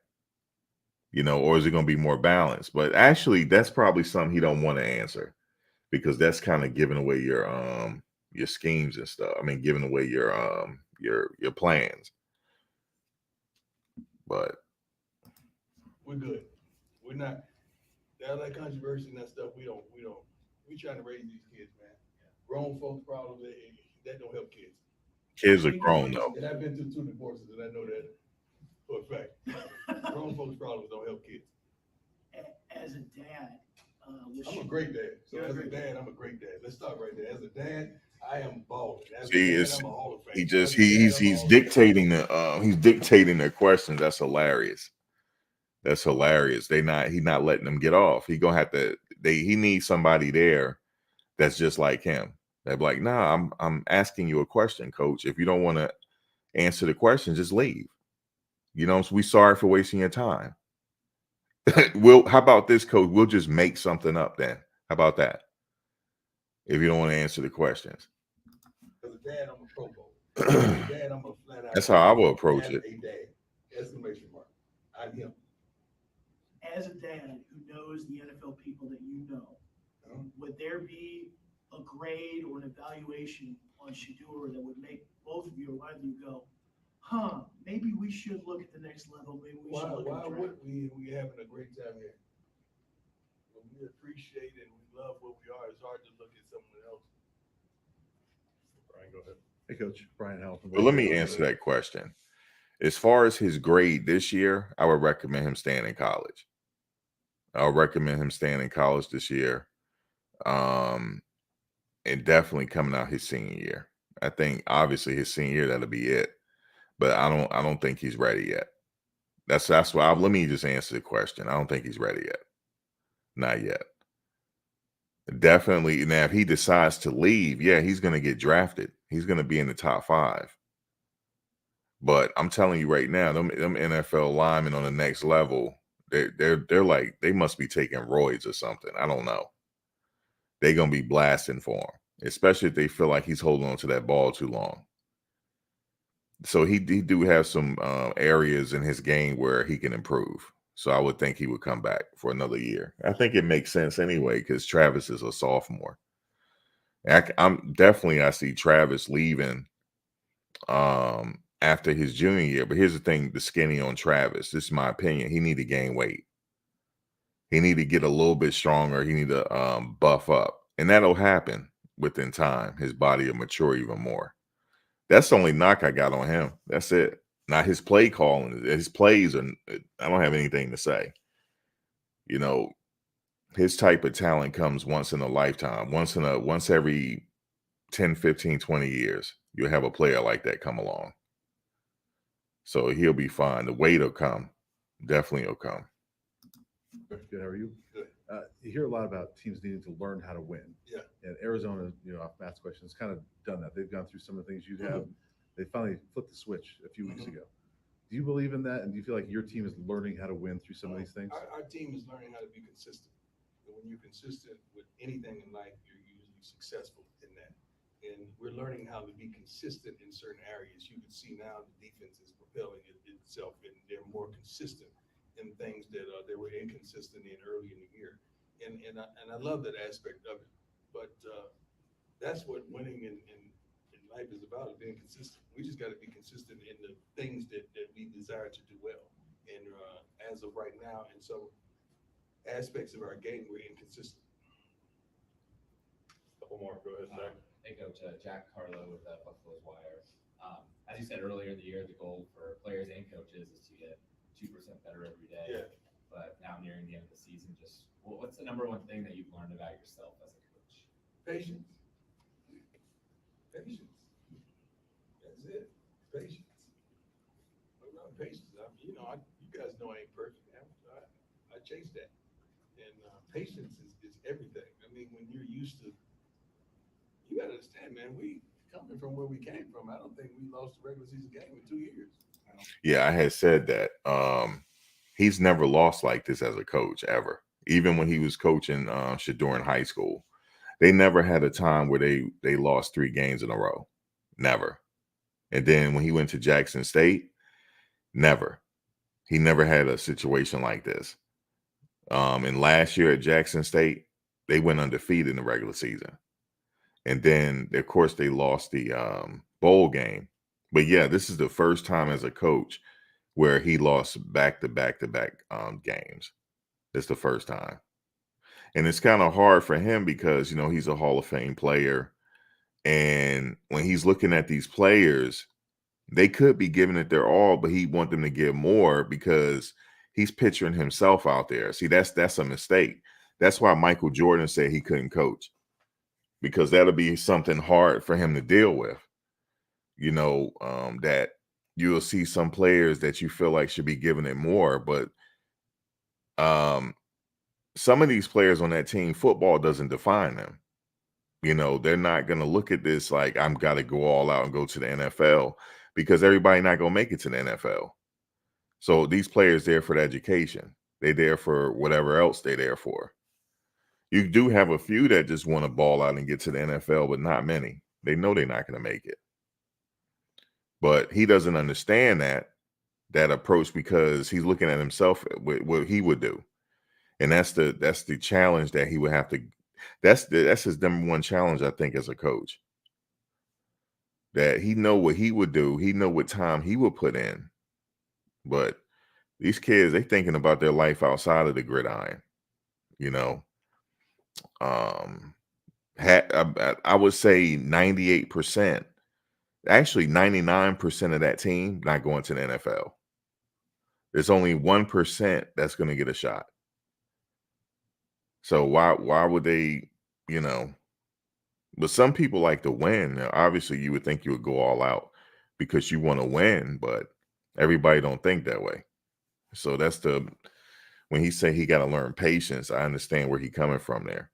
Or is it going to be more balanced? But actually, that's probably something he don't want to answer, because that's kind of giving away your schemes and stuff. I mean, giving away your plans. But we're good. We're not. all that controversy and that stuff, we trying to raise these kids, man. Grown folks problems, that don't help kids. Kids are grown though. And I've been through 2 divorces, and I know that for a fact. Grown folks problems don't help kids. As a dad, I'm a great dad. So as a dad, I'm a great dad. Let's start right there. As a dad, I am balling. As See, a dad, it's I'm a Hall of Fame. he just As a dad, I'm a he's Hall of Fame. he's dictating the questions. That's hilarious. That's hilarious. He's not letting them get off. He gonna have to. He needs somebody there that's just like him. They're like, nah, I'm asking you a question, coach. If you don't want to answer the question, just leave. You know, we sorry for wasting your time. How about this, coach? We'll just make something up then. How about that? If you don't want to answer the questions. As a dad, I'm a Pro Bowl. As a dad, I'm a flat out. That's how I will approach it. A dad. Exclamation mark. I'm him. as a dad who knows the NFL people that you know, would there be a grade or an evaluation on Shador that would make both of you or one of you go, maybe we should look at the next level, maybe we should look at the Why draft? would we having a great time here? When we appreciate and we love what we are, it's hard to look at someone else. Brian, go ahead. Hey, Coach. Brian Hamilton. Well, let me answer that question. As far as his grade this year, I would recommend him staying in college. I'll recommend him staying in college this year. And definitely coming out his senior year. I think obviously his senior year, that'll be it. But I don't think he's ready yet. That's why let me just answer the question. I don't think he's ready yet. Not yet. Definitely. Now, if he decides to leave, yeah, he's going to get drafted. He's going to be in the top 5. But I'm telling you right now, them NFL linemen on the next level, they're like, they must be taking roids or something. I don't know. They're going to be blasting for him, especially if they feel like he's holding on to that ball too long. So he do have some areas in his game where he can improve. So I would think he would come back for another year. I think it makes sense anyway because Travis is a sophomore. I see Travis leaving after his junior year. But here's the thing, the skinny on Travis, this is my opinion, he need to gain weight. He need to get a little bit stronger. He need to buff up. And that'll happen within time. His body will mature even more. That's the only knock I got on him. That's it. Not his play calling. His plays, I don't have anything to say. You know, his type of talent comes once in a lifetime. Once every 10, 15, 20 years, you'll have a player like that come along. So he'll be fine. The weight will come. Definitely will come. Good. How are you? Good. You hear a lot about teams needing to learn how to win. Yeah. And Arizona, off Matt's question, has kind of done that. They've gone through some of the things you'd have. They finally flipped the switch a few weeks ago. Do you believe in that? And do you feel like your team is learning how to win through some of these things? Our team is learning how to be consistent. And when you're consistent with anything in life, you're usually successful in that. And we're learning how to be consistent in certain areas. You can see now the defense is propelling itself, and they're more consistent in things that they were inconsistent in early in the year. And I love that aspect of it. But that's what winning in life is about, being consistent. We just got to be consistent in the things that we desire to do well. And as of right now, in some aspects of our game, we're inconsistent. Couple more. Go ahead, Zach. Hey, Coach, Jack Carlo with Buffalo's Wire. As you said earlier in the year, the goal for players and coaches is to get 2% better every day. Yeah. But now nearing the end of the season, what's the number one thing that you've learned about yourself as a coach? Patience. Patience. That's it. Patience. Around patience. You guys know I ain't perfect. I chase that. And patience is everything. I mean, when you're used to, you got to understand, man, we coming from where we came from. I don't think we lost a regular season game in 2 years. Yeah, I had said that. He's never lost like this as a coach ever. Even when he was coaching Shador in high school, they never had a time where they lost 3 games in a row. Never. And then when he went to Jackson State, never. He never had a situation like this. And last year at Jackson State, they went undefeated in the regular season. And then, of course, they lost the bowl game. But yeah, this is the first time as a coach where he lost back-to-back games. It's the first time. And it's kind of hard for him because, you know, he's a Hall of Fame player. And when he's looking at these players, they could be giving it their all, but he want them to give more because he's picturing himself out there. See, that's a mistake. That's why Michael Jordan said he couldn't coach, because that'll be something hard for him to deal with. You know, that you'll see some players that you feel like should be giving it more, but some of these players on that team, football doesn't define them. You know, they're not going to look at this like, I'm got to go all out and go to the NFL, because everybody not going to make it to the NFL. So these players there for the education. They there for whatever else they there for. You do have a few that just want to ball out and get to the NFL, but not many. They know they're not going to make it. But he doesn't understand that approach, because he's looking at himself, what he would do. And that's the challenge that he would have to. That's his number one challenge, I think, as a coach. That he know what he would do. He know what time he would put in. But these kids, they thinking about their life outside of the gridiron. You know, I would say 98%, actually 99% of that team not going to the NFL. There's only 1% that's going to get a shot. So why would they, you know? But some people like to win. Now, obviously, you would think you would go all out because you want to win, but everybody don't think that way. So that's when he say he got to learn patience, I understand where he coming from there.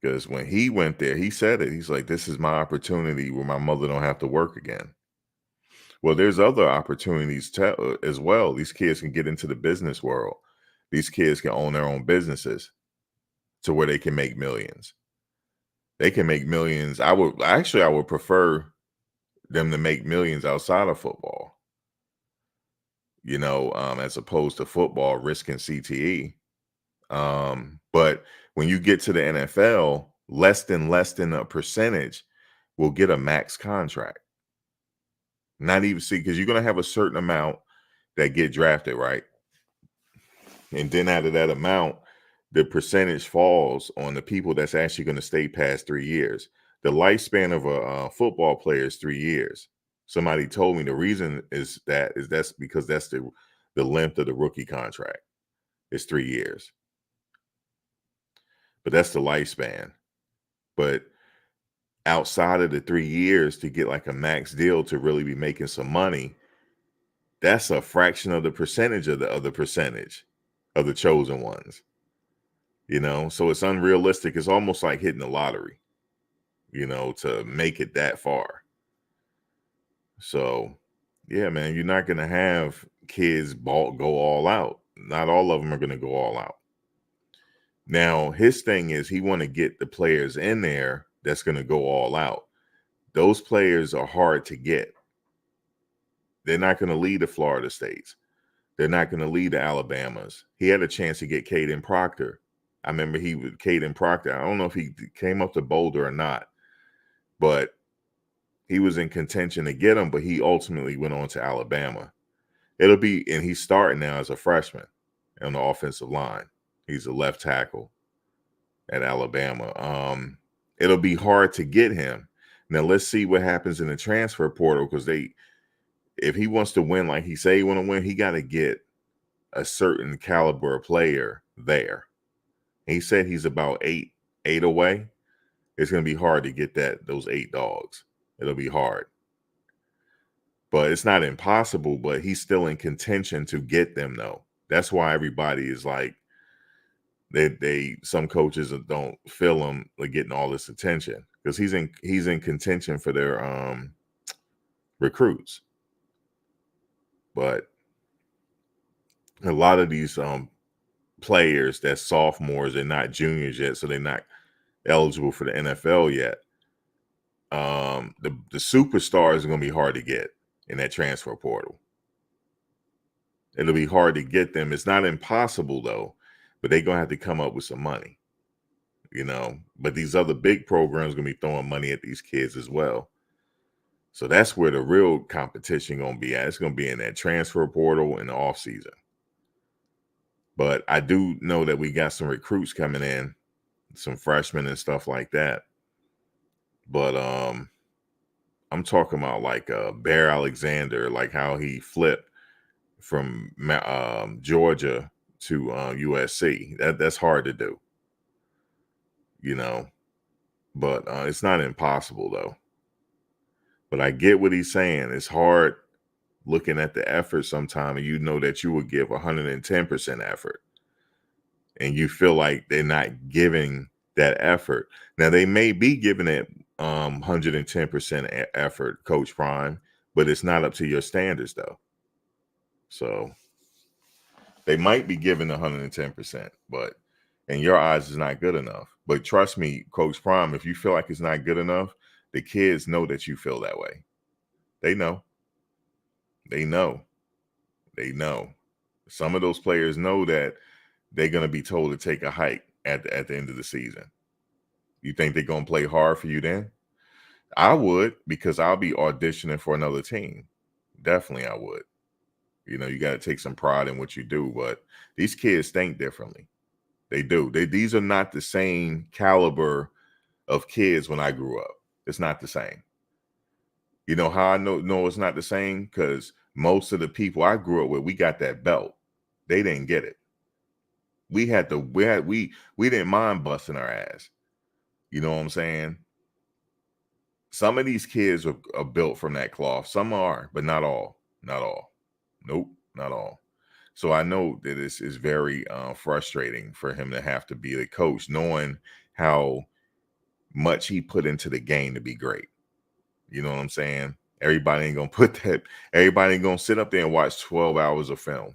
Because when he went there, he said it. He's like, this is my opportunity where my mother don't have to work again. Well, there's other opportunities as well. These kids can get into the business world. These kids can own their own businesses to where they can make millions. They can make millions. I would prefer them to make millions outside of football, you know, as opposed to football risking CTE. But when you get to the NFL, less than a percentage will get a max contract. Not even, see, because you're going to have a certain amount that get drafted, right? And then out of that amount, the percentage falls on the people that's actually going to stay past 3 years. The lifespan of a football player is 3 years. Somebody told me the reason is that's because that's the length of the rookie contract. It's 3 years. But that's the lifespan. But outside of the 3 years, to get like a max deal to really be making some money, that's a fraction of the percentage of the percentage of the chosen ones. You know, so it's unrealistic. It's almost like hitting the lottery, you know, to make it that far. So, yeah, man, you're not going to have kids go all out. Not all of them are going to go all out. Now, his thing is he want to get the players in there that's going to go all out. Those players are hard to get. They're not going to lead the Florida States. They're not going to lead the Alabamas. He had a chance to get Caden Proctor. I remember Caden Proctor. I don't know if he came up to Boulder or not, but he was in contention to get him, but he ultimately went on to Alabama. And he's starting now as a freshman on the offensive line. He's a left tackle at Alabama. It'll be hard to get him. Now let's see what happens in the transfer portal, because if he wants to win like he say he want to win, he got to get a certain caliber of player there. He said he's about eight away. It's going to be hard to get those 8 dogs. It'll be hard. But it's not impossible, but he's still in contention to get them, though. That's why everybody is like, some coaches don't feel him like getting all this attention, because he's in contention for their recruits. But a lot of these players that's sophomores, they're not juniors yet, so they're not eligible for the NFL yet. The superstars are going to be hard to get in that transfer portal. It'll be hard to get them. It's not impossible though, but they're going to have to come up with some money, you know. But these other big programs are going to be throwing money at these kids as well. So that's where the real competition going to be at. It's going to be in that transfer portal in the off season. But I do know that we got some recruits coming in, some freshmen and stuff like that. But I'm talking about like Bear Alexander, like how he flipped from Georgia to USC. That's hard to do, you know. But it's not impossible though. But I get what he's saying. It's hard looking at the effort sometime, and you know that you would give 110% effort, and you feel like they're not giving that effort. Now they may be giving it 110% effort, Coach Prime, but it's not up to your standards though. So they might be giving 110%, but in your eyes, it's not good enough. But trust me, Coach Prime, if you feel like it's not good enough, the kids know that you feel that way. They know. They know. They know. Some of those players know that they're going to be told to take a hike at the end of the season. You think they're going to play hard for you then? I would, because I'll be auditioning for another team. Definitely I would. You know, you got to take some pride in what you do, but these kids think differently. They do. These are not the same caliber of kids when I grew up. It's not the same. You know how I know it's not the same? Because most of the people I grew up with, we got that belt. They didn't get it. We didn't mind busting our ass. You know what I'm saying? Some of these kids are built from that cloth. Some are, but not all. Not all. Nope, not all. So I know that it's very frustrating for him to have to be the coach, knowing how much he put into the game to be great. You know what I'm saying? Everybody ain't gonna put that. Everybody ain't gonna sit up there and watch 12 hours of film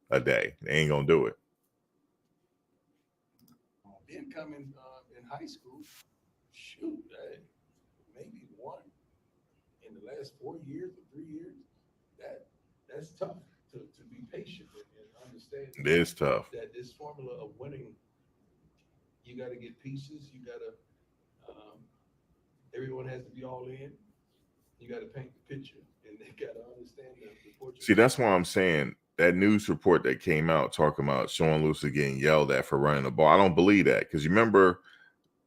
a day. They ain't gonna do it. Then coming in high school, shoot, maybe one in the last 4 years or 3 years. That's tough to be patient and understand. It is tough. That this formula of winning, you got to get pieces. You got to. Everyone has to be all in. You got to paint the picture, and they got to understand the portrait. See, that's why I'm saying that news report that came out talking about Sean Lewis getting yelled at for running the ball. I don't believe that, because you remember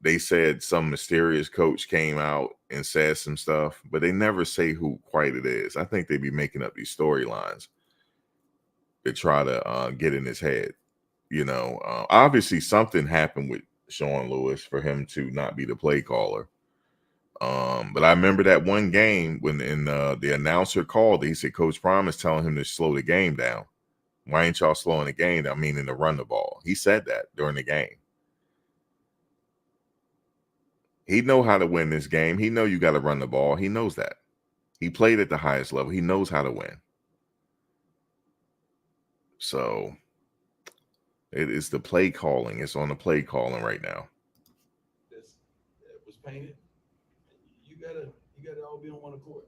they said some mysterious coach came out and said some stuff, but they never say who quite it is. I think they be making up these storylines to try to get in his head. You know, obviously something happened with Sean Lewis for him to not be the play caller. But I remember that one game when the announcer called, he said Coach Prime is telling him to slow the game down. Why ain't y'all slowing the game down? Meaning to run the ball. He said that during the game. He know how to win this game. He know you got to run the ball. He knows that. He played at the highest level. He knows how to win. So it is the play calling. It's on the play calling right now. That was painted. You gotta all be on one accord.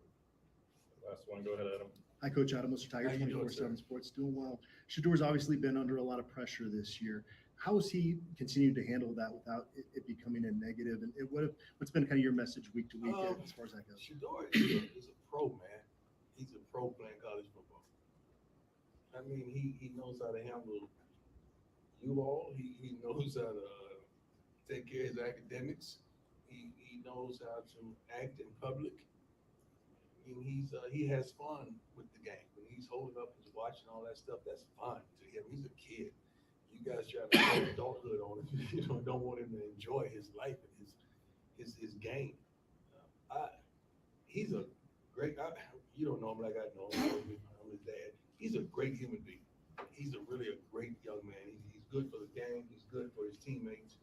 Last one, go ahead, Adam. Hi, Coach Adam, Mr. Tiger, How you doing, 24/7 Sports, doing well. Shador's obviously been under a lot of pressure this year. How has he continued to handle that without it becoming a negative? And what's been kind of your message week to week as far as that goes? Shador is a pro, man. He's a pro playing college football. I mean, he knows how to handle you all. He knows how to take care of his academics. He knows how to act in public. I mean, he has fun with the game. When he's holding up and watching all that stuff, that's fun to him. He's a kid. You guys try to throw adulthood on him. You don't want him to enjoy his life and his game. He's a great. You don't know him like I know him. I'm his dad. He's a great human being. He's really a great young man. He's good for the game. He's good for his teammates.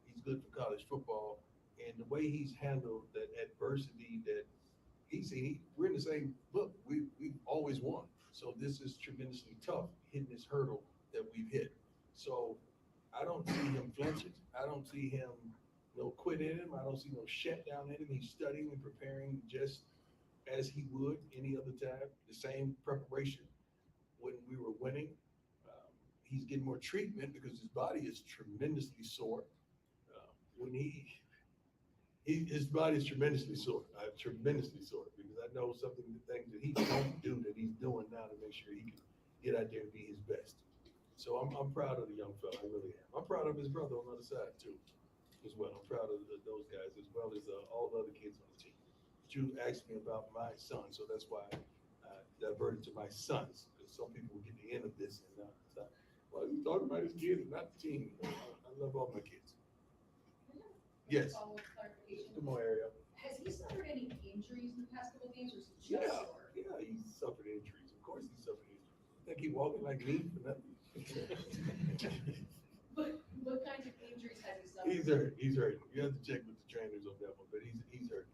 He's good for college football. And the way he's handled that adversity that we're in the same book. We've always won. So this is tremendously tough, hitting this hurdle that we've hit. So I don't see him flinching. I don't see him quit in him. I don't see no shutdown in him. He's studying and preparing just as he would any other time. The same preparation when we were winning. He's getting more treatment because his body is tremendously sore. When his body is tremendously sore, because I know some of the things that he don't do that he's doing now to make sure he can get out there and be his best. So I'm proud of the young fella, I really am. I'm proud of his brother on the other side too, as well. I'm proud of those guys as well as all the other kids on the team. But you asked me about my son, so that's why I diverted to my sons, because some people will get the end of this and say, well, you talking about his kids, not the team. I love all my kids. Yes. Follow-up clarification. Come on, Ariel. Has he suffered any injuries in the past couple of games, or is he just Yeah, sore? yeah, he suffered injuries. Of course he suffered injuries. Think he walking like me for nothing? But what kinds of injuries has he suffered? He's hurt. He's hurt. You have to check with the trainers on that one, but he's hurt.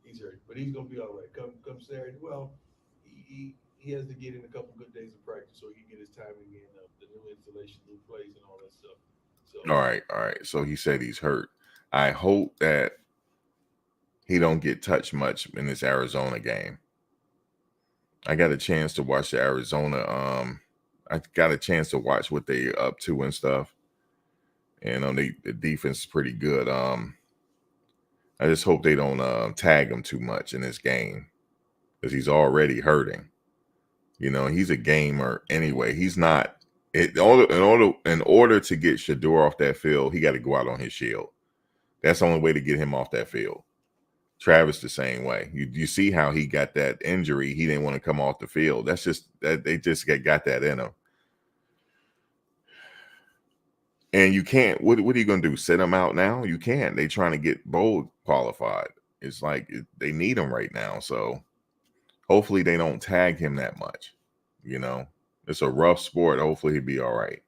He's hurt, but he's gonna be all right. Come Saturday. Well, he has to get in a couple good days of practice so he can get his timing in of the new installation, new plays, and all that stuff. So All right, all right. So he said he's hurt. I hope that he don't get touched much in this Arizona game. I got a chance to watch the Arizona. I got a chance to watch what they up to and stuff. And the defense is pretty good. I just hope they don't tag him too much in this game, because he's already hurting. You know, he's a gamer anyway. He's not. In order to get Shador off that field, he got to go out on his shield. That's the only way to get him off that field. Travis the same way. You see how he got that injury. He didn't want to come off the field. That's just that they just got that in him. And you can't. What are you going to do? Sit him out now? You can't. They trying to get bowl qualified. It's like they need him right now. So hopefully they don't tag him that much. You know, it's a rough sport. Hopefully he'll be all right.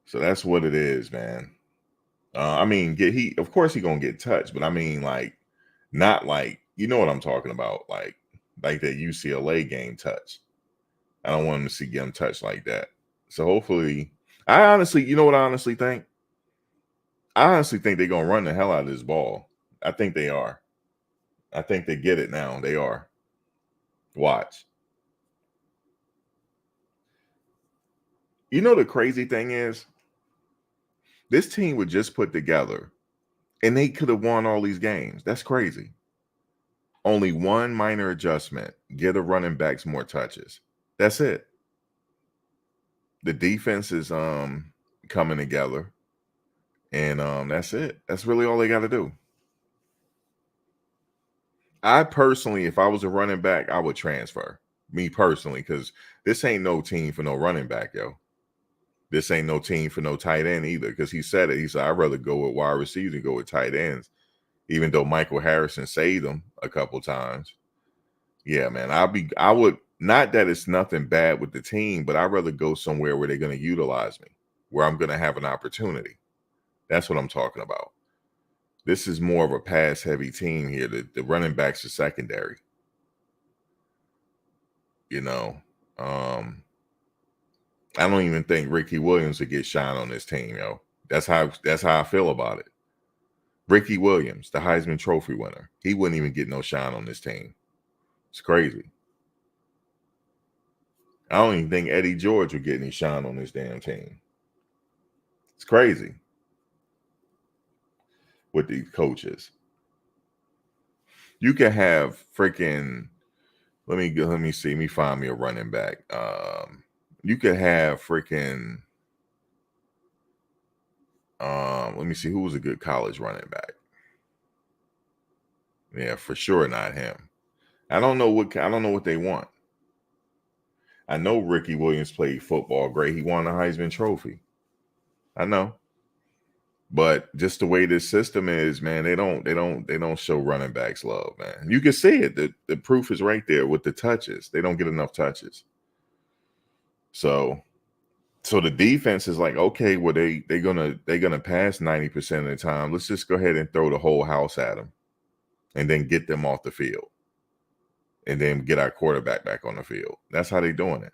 So that's what it is, man. I mean, of course he gonna get touched, but I mean, like, not like, you know what I'm talking about, like that UCLA game touch. I don't want him to get him touched like that. So hopefully, you know what I honestly think? I honestly think they're gonna run the hell out of this ball. I think they are. I think they get it now. They are. Watch. You know the crazy thing is, this team would just put together and they could have won all these games. That's crazy. Only one minor adjustment. Get the running backs more touches. That's it. The defense is coming together. And that's it. That's really all they got to do. I personally, if I was a running back, I would transfer. Me personally, because this ain't no team for no running back, yo. This ain't no team for no tight end either, because he said it. He said, I'd rather go with wide receivers and go with tight ends, even though Michael Harrison saved them a couple times. Yeah, man, I would, not that it's nothing bad with the team, but I'd rather go somewhere where they're going to utilize me, where I'm going to have an opportunity. That's what I'm talking about. This is more of a pass-heavy team here. The running backs are secondary. You know, I don't even think Ricky Williams would get shine on this team, yo. That's how I feel about it. Ricky Williams, the Heisman Trophy winner, he wouldn't even get no shine on this team. It's crazy. I don't even think Eddie George would get any shine on this damn team. It's crazy with these coaches. You can have freaking, let me see, let me find me a running back. You could have freaking, let me see, who was a good college running back. Yeah, for sure not him. I don't know what they want. I know Ricky Williams played football great. He won the Heisman Trophy. I know. But just the way this system is, man, they don't show running backs love, man. You can see it. The proof is right there with the touches. They don't get enough touches. So the defense is like, okay, well, they're gonna pass 90% of the time. Let's just go ahead and throw the whole house at them, and then get them off the field, and then get our quarterback back on the field. That's how they're doing it.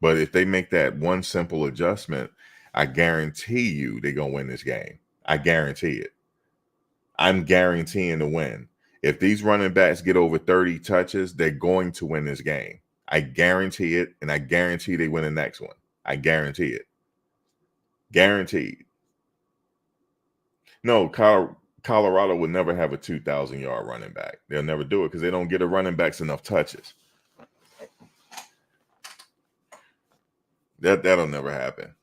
But if they make that one simple adjustment, I guarantee you they're gonna win this game. I guarantee it. I'm guaranteeing to win. If these running backs get over 30 touches, they're going to win this game. I guarantee it, and I guarantee they win the next one. I guarantee it. Guaranteed. No, Colorado would never have a 2,000-yard running back. They'll never do it because they don't get a running backs enough touches. That'll never happen.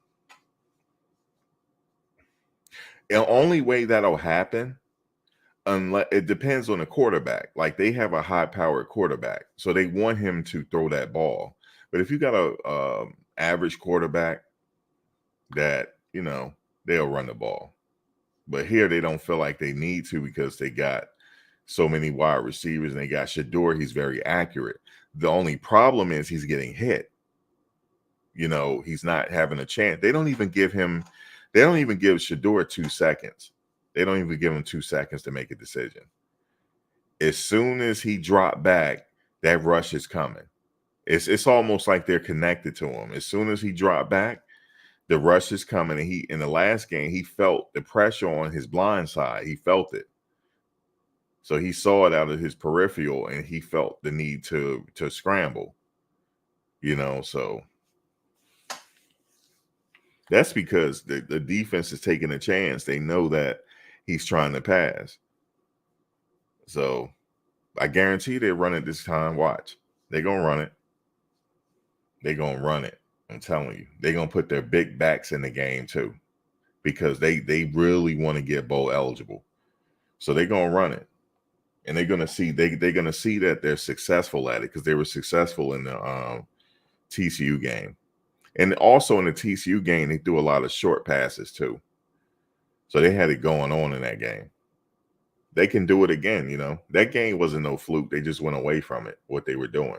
The only way that'll happen, unless it depends on the quarterback. Like they have a high-powered quarterback, so they want him to throw that ball. But if you got a average quarterback, that they'll run the ball. But here they don't feel like they need to because they got so many wide receivers and they got Shador. He's very accurate. The only problem is he's getting hit. He's not having a chance. They don't even give Shador 2 seconds. They don't even give him 2 seconds to make a decision. As soon as he dropped back, that rush is coming. It's almost like they're connected to him. As soon as he dropped back, the rush is coming. And in the last game, he felt the pressure on his blind side. He felt it. So he saw it out of his peripheral and he felt the need to scramble. So that's because the defense is taking a chance. They know that he's trying to pass. So I guarantee they run it this time. Watch. They're going to run it. They're going to run it. I'm telling you. They're going to put their big backs in the game too, because they really want to get bowl eligible. So they're going to run it. And they're going to see they're going to see that they're successful at it because they were successful in the TCU game. And also in the TCU game, they threw a lot of short passes too. So they had it going on in that game. They can do it again, That game wasn't no fluke. They just went away from it, what they were doing.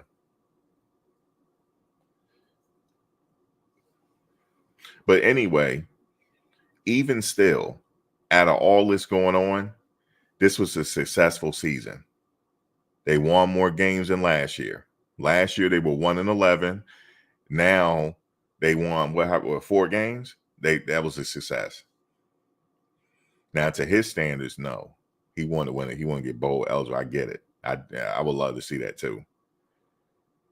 But anyway, even still, out of all this going on, this was a successful season. They won more games than last year. Last year, they were 1-11. Now they won, 4 games? That was a success. Now, to his standards, no. He wanted to win it. He wanted to get bowl eligible. I get it. I would love to see that too.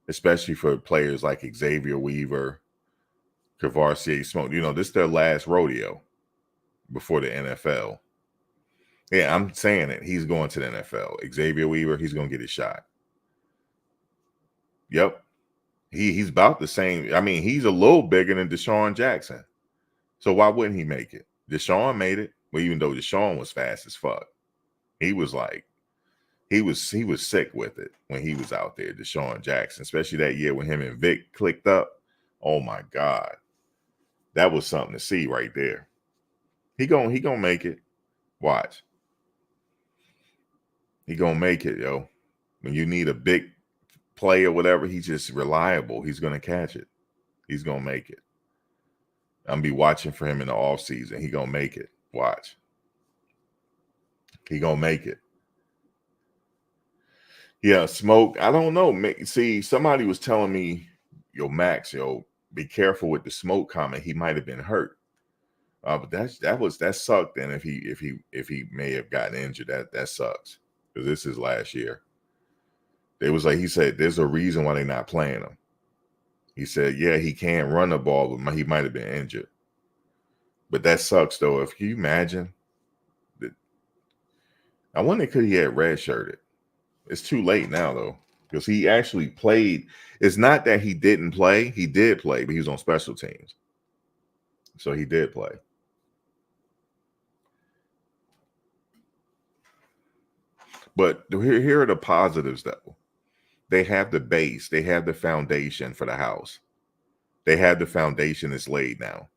Especially for players like Xavier Weaver, Kavarsey Smoke. This is their last rodeo before the NFL. Yeah, I'm saying it. He's going to the NFL. Xavier Weaver, he's going to get his shot. Yep. He's about the same. I mean, he's a little bigger than Deshaun Jackson. So why wouldn't he make it? Deshaun made it. Well, even though Deshaun was fast as fuck. He was sick with it when he was out there, Deshaun Jackson, especially that year when him and Vic clicked up. Oh my God. That was something to see right there. He gonna make it. Watch. He gonna make it, yo. When you need a big play or whatever, he's just reliable. He's gonna catch it. He's gonna make it. I'm gonna be watching for him in the offseason. He gonna make it. Watch. He gonna make it. Yeah, Smoke. I don't know. See, somebody was telling me, Max, be careful with the Smoke comment. He might have been hurt. But that sucked. Then if he may have gotten injured, that sucks because this is last year. It was like he said, there's a reason why they're not playing him. He said, yeah, he can't run the ball, but he might have been injured. But that sucks though. If you imagine that, I wonder could he have redshirted. It's too late now though, because he actually played. It's not that he didn't play. He did play, but he was on special teams. So he did play. But here are the positives though. They have the base. They have the foundation for the house. They have the foundation that's laid now.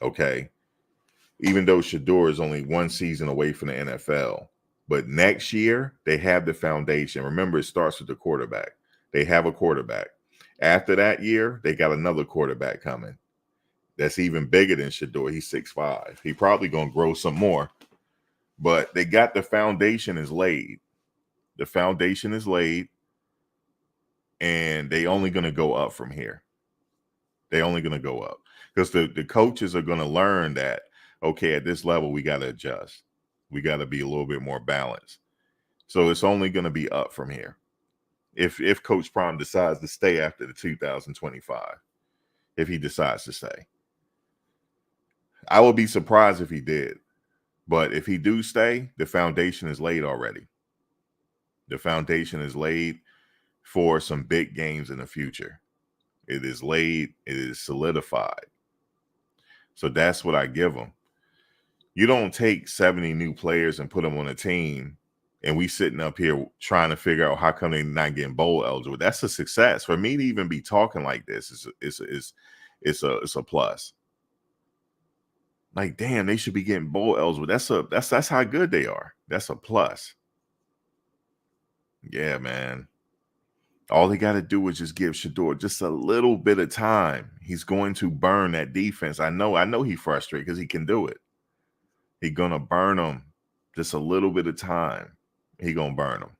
Okay. Even though Shador is only 1 season away from the NFL. But next year, they have the foundation. Remember, it starts with the quarterback. They have a quarterback. After that year, they got another quarterback coming. That's even bigger than Shador. He's 6'5". He probably going to grow some more. But they got the foundation is laid. The foundation is laid. And they only going to go up from here. They only going to go up. Because the coaches are going to learn that, okay, at this level, we got to adjust. We got to be a little bit more balanced. So it's only going to be up from here. If Coach Prime decides to stay after the 2025, if he decides to stay. I would be surprised if he did. But if he do stay, the foundation is laid already. The foundation is laid for some big games in the future. It is laid. It is solidified. So that's what I give them. You don't take 70 new players and put them on a team, and we sitting up here trying to figure out how come they're not getting bowl eligible. That's a success. For me to even be talking like this it's a plus. Like, damn, they should be getting bowl eligible. That's how good they are. That's a plus. Yeah, man. All they got to do is just give Shador just a little bit of time. He's going to burn that defense. I know he's frustrated because he can do it. He's going to burn them just a little bit of time. He going to burn them.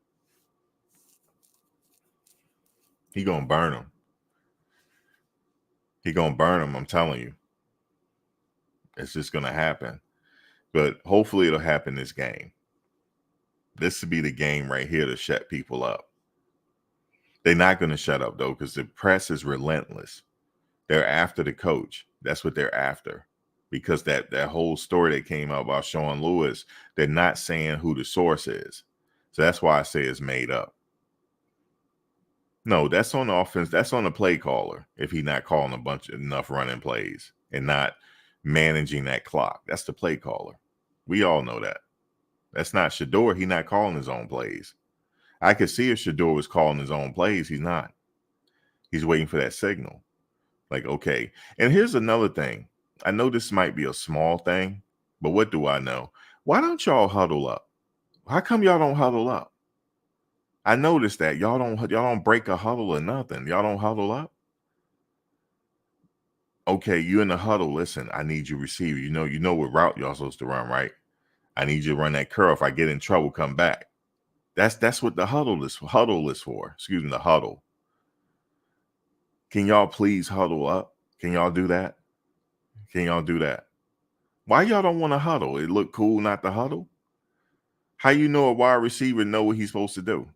He going to burn them. He going to burn them, I'm telling you. It's just going to happen. But hopefully it'll happen this game. This would be the game right here to shut people up. They're not going to shut up, though, because the press is relentless. They're after the coach. That's what they're after. Because that whole story that came out about Sean Lewis, they're not saying who the source is. So that's why I say it's made up. No, that's on the offense. That's on the play caller if he's not calling enough running plays and not managing that clock. That's the play caller. We all know that. That's not Shador. He's not calling his own plays. I could see if Shador was calling his own plays. He's not. He's waiting for that signal. Like, okay. And here's another thing. I know this might be a small thing, but what do I know? Why don't y'all huddle up? How come y'all don't huddle up? I noticed that y'all don't break a huddle or nothing. Y'all don't huddle up. Okay, you in the huddle. Listen, I need you receiver. You know what route y'all supposed to run, right? I need you to run that curl. If I get in trouble, come back. That's what the huddle is for. Excuse me, the huddle. Can y'all please huddle up? Can y'all do that? Can y'all do that? Why y'all don't want to huddle? It look cool not to huddle? How you know a wide receiver know what he's supposed to do?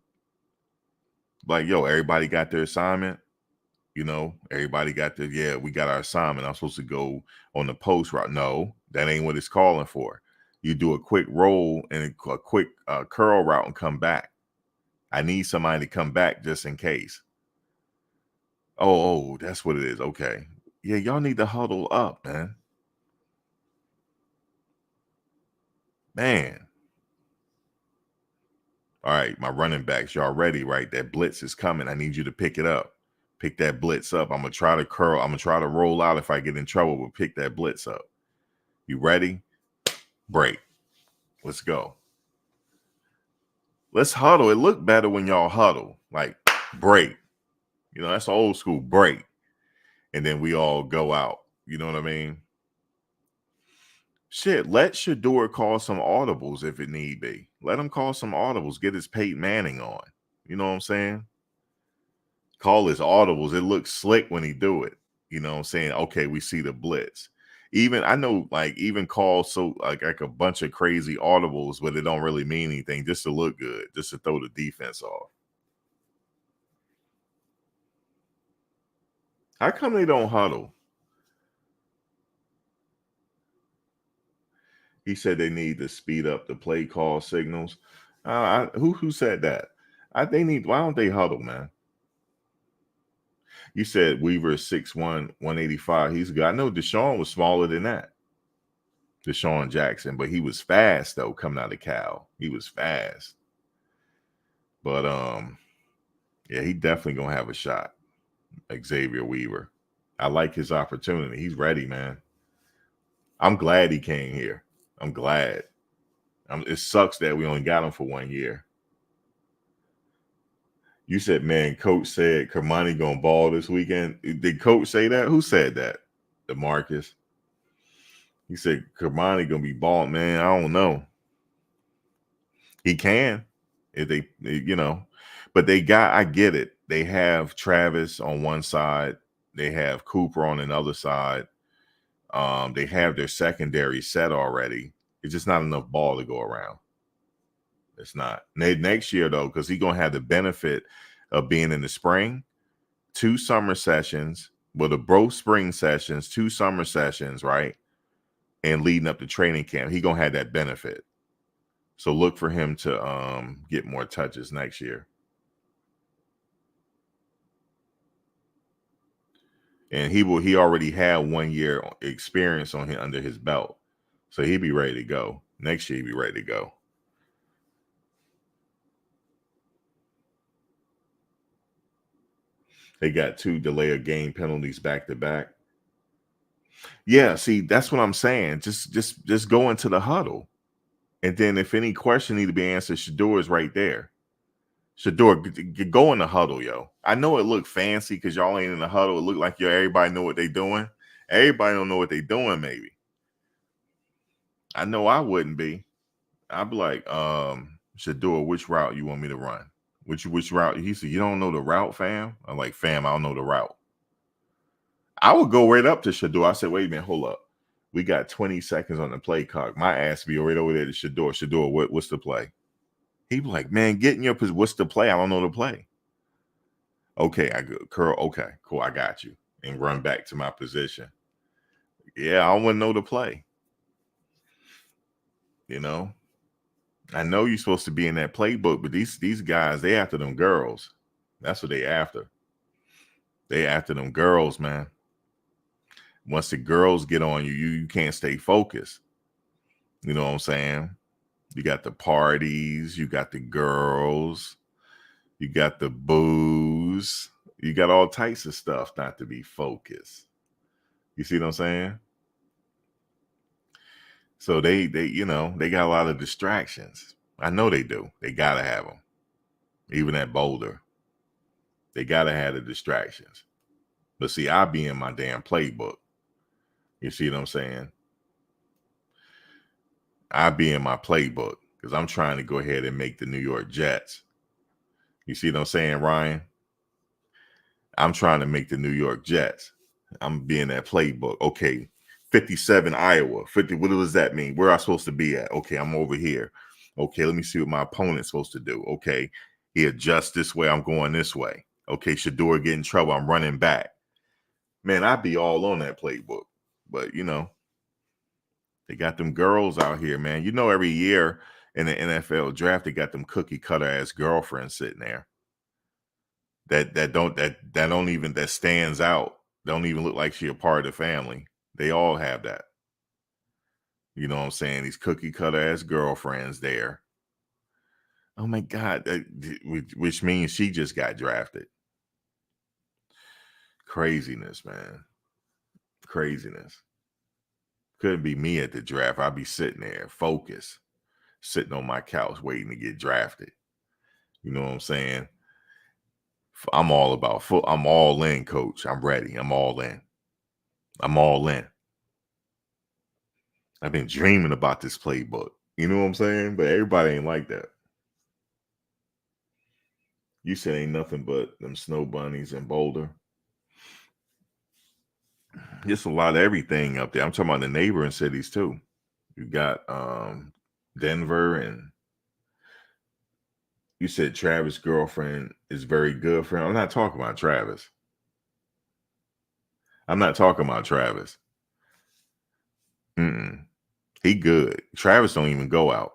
Like, yo, everybody got their assignment. Everybody got we got our assignment. I'm supposed to go on the post route. No, that ain't what it's calling for. You do a quick roll and a quick curl route and come back. I need somebody to come back just in case. Oh, that's what it is. Okay. Yeah, y'all need to huddle up, man. Man. All right, my running backs, y'all ready, right? That blitz is coming. I need you to pick it up. Pick that blitz up. I'm going to try to curl. I'm going to try to roll out if I get in trouble, but pick that blitz up. You ready? Break. Let's go. Let's huddle. It looked better when y'all huddle. Like, break. That's old school, break. And then we all go out. You know what I mean? Shit, let Shador call some audibles if it need be. Let him call some audibles. Get his Peyton Manning on. You know what I'm saying? Call his audibles. It looks slick when he do it. You know what I'm saying? Okay, we see the blitz. Even call like a bunch of crazy audibles, but it don't really mean anything, just to look good, just to throw the defense off. How come they don't huddle? He said they need to speed up the play call signals. Who said that? Why don't they huddle, man? You said Weaver is 6'1", 185. He's good. I know Deshaun was smaller than that. Deshaun Jackson, but he was fast though coming out of Cal. He was fast. But yeah, he definitely gonna have a shot. Xavier Weaver. I like his opportunity. He's ready, man. I'm glad he came here. I'm glad. It sucks that we only got him for 1 year. You said, man, coach said Kermani gonna ball this weekend. Did coach say that? Who said that? DeMarcus. He said Kermani gonna be balling, man. I don't know. He can. If they but I get it. They have Travis on one side. They have Cooper on another side. They have their secondary set already. It's just not enough ball to go around. It's not. Next year, though, because he's going to have the benefit of being in the spring, 2 summer sessions, both spring sessions, 2 summer sessions, right? And leading up to training camp, he's going to have that benefit. So look for him to get more touches next year. and he already had 1 year experience on him under his belt, so he'd be ready to go next year. He'd be ready to go. They got 2 delay of game penalties back to back. Yeah, see, that's what I'm saying. Just go into the huddle, and then if any question need to be answered, Shador is right there. Shador, go in the huddle, yo. I know it look fancy because y'all ain't in the huddle. It look like everybody know what they doing. Everybody don't know what they doing, maybe. I know I wouldn't be. I'd be like, Shador, which route you want me to run? Which route? He said, you don't know the route, fam? I'm like, fam, I don't know the route. I would go right up to Shador. I said, wait a minute, hold up. We got 20 seconds on the play clock. My ass be right over there to Shador. Shador, what's the play? He'd be like, man, get in your position. What's the play? I don't know the play. Okay, I go curl. Okay, cool. I got you. And run back to my position. Yeah, I wouldn't know the play. You know, I know you're supposed to be in that playbook, but these guys, they after them girls. That's what they after. They after them girls, man. Once the girls get on you, you can't stay focused. You know what I'm saying? You got the parties, you got the girls, you got the booze, you got all types of stuff not to be focused. You see what I'm saying? So they you know, they got a lot of distractions. I know they do. They gotta have them. Even at Boulder, they gotta have the distractions. But see, I be in my damn playbook. You see what I'm saying? I be in my playbook because I'm trying to go ahead and make the New York Jets. You see what I'm saying, Ryan? I'm trying to make the New York Jets. I'm being that playbook. Okay, 57 Iowa. 50. What does that mean? Where am I supposed to be at? Okay, I'm over here. Okay, let me see what my opponent's supposed to do. Okay, he adjusts this way. I'm going this way. Okay, Shador get in trouble. I'm running back. Man, I'd be all on that playbook. But, you know, they got them girls out here, man. You know, every year in the NFL draft, they got them cookie cutter ass girlfriends sitting there. That stands out. Don't even look like she a part of the family. They all have that. You know what I'm saying? These cookie cutter ass girlfriends there. Oh my God. Which means she just got drafted. Craziness, man. Craziness. Couldn't be me at the draft. I'd be sitting there, focused, sitting on my couch waiting to get drafted. You know what I'm saying? I'm all about I'm all in, coach. I'm ready. I'm all in. I'm all in. I've been dreaming about this playbook. You know what I'm saying? But everybody ain't like that. You said ain't nothing but them snow bunnies in Boulder. There's a lot of everything up there. I'm talking about the neighboring cities too. You got Denver, and you said Travis' girlfriend is very good for him. I'm not talking about Travis. I'm not talking about Travis. He good. Travis don't even go out.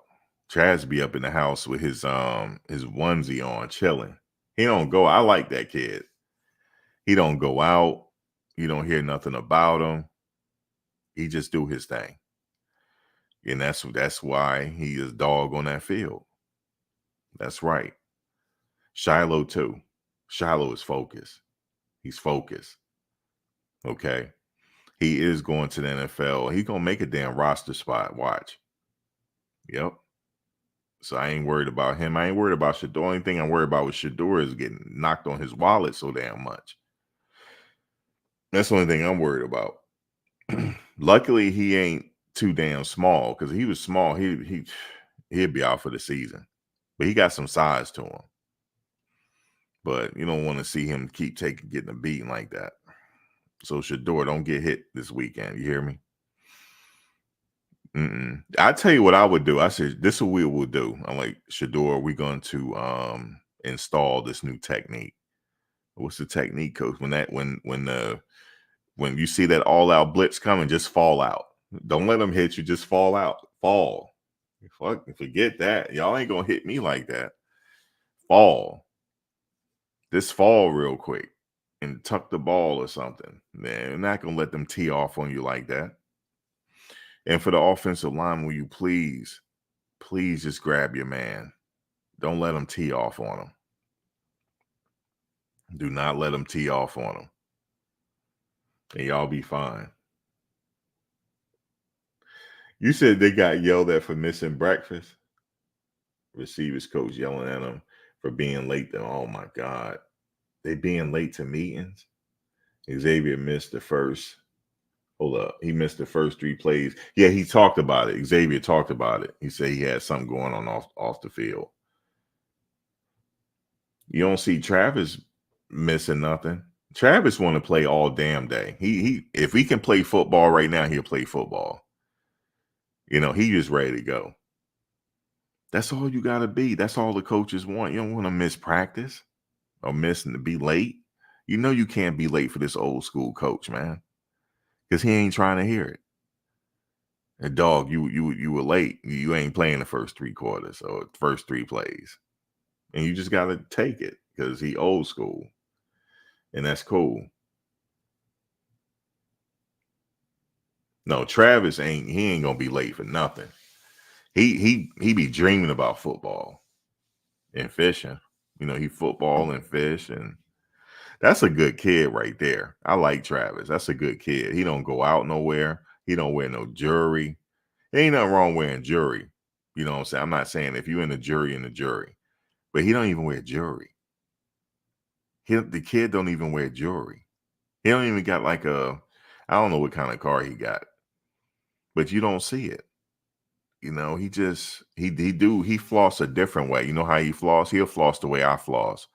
Travis be up in the house with his onesie on, chilling. He don't go. I like that kid. He don't go out. You don't hear nothing about him. He just do his thing. And that's why he is dog on that field. That's right. Shiloh too. Shiloh is focused. He's focused. Okay. He is going to the NFL. He gonna make a damn roster spot. Watch. Yep. So I ain't worried about him. I ain't worried about Shador. The only thing I'm worried about with Shador is getting knocked on his wallet so damn much. That's the only thing I'm worried about. Luckily, he ain't too damn small, because if he was small, he'd be out for the season. But he got some size to him. But you don't want to see him keep getting a beating like that. So Shador, don't get hit this weekend. You hear me? I tell you what I would do. I said, this is what we will do. I'm like, Shador, we're going to install this new technique. What's the technique, coach? When you see that all-out blitz coming, just fall out. Don't let them hit you. Just fall out. Fall. Forget that. Y'all ain't gonna hit me like that. Fall. Just fall real quick. and tuck the ball or something. Man, they're not gonna let them tee off on you like that. And for the offensive line, will you please just grab your man. Don't let them tee off on him. Do not let them tee off on him. And y'all be fine. You said they got yelled at for missing breakfast. Receivers coach yelling at them for being late. Oh my God. They being late to meetings. Xavier missed the first. Hold up. He missed the first 3 plays. Yeah, he talked about it. Xavier talked about it. He said he had something going on off the field. You don't see Travis missing nothing. Travis want to play all damn day. He if he can play football right now, he'll play football. You know, he just ready to go. That's all you got to be. That's all the coaches want. You don't want to miss practice or missing to be late. You know you can't be late for this old school coach, man, because he ain't trying to hear it. And dog, you were late. You ain't playing the first 3 quarters or first 3 plays, and you just got to take it because he old school, and that's cool. No, Travis ain't gonna be late for nothing. He be dreaming about football and fishing. You know, he football and fish, and that's a good kid right there. I like Travis. That's a good kid. He don't go out nowhere. He don't wear no jewelry. There ain't nothing wrong wearing jewelry. You know what I'm saying? I'm not saying if you in the jury, but he don't even wear jewelry. The kid don't even wear jewelry. He don't even got like I don't know what kind of car he got, but you don't see it. You know, he floss a different way. You know how he floss? He'll floss the way I floss.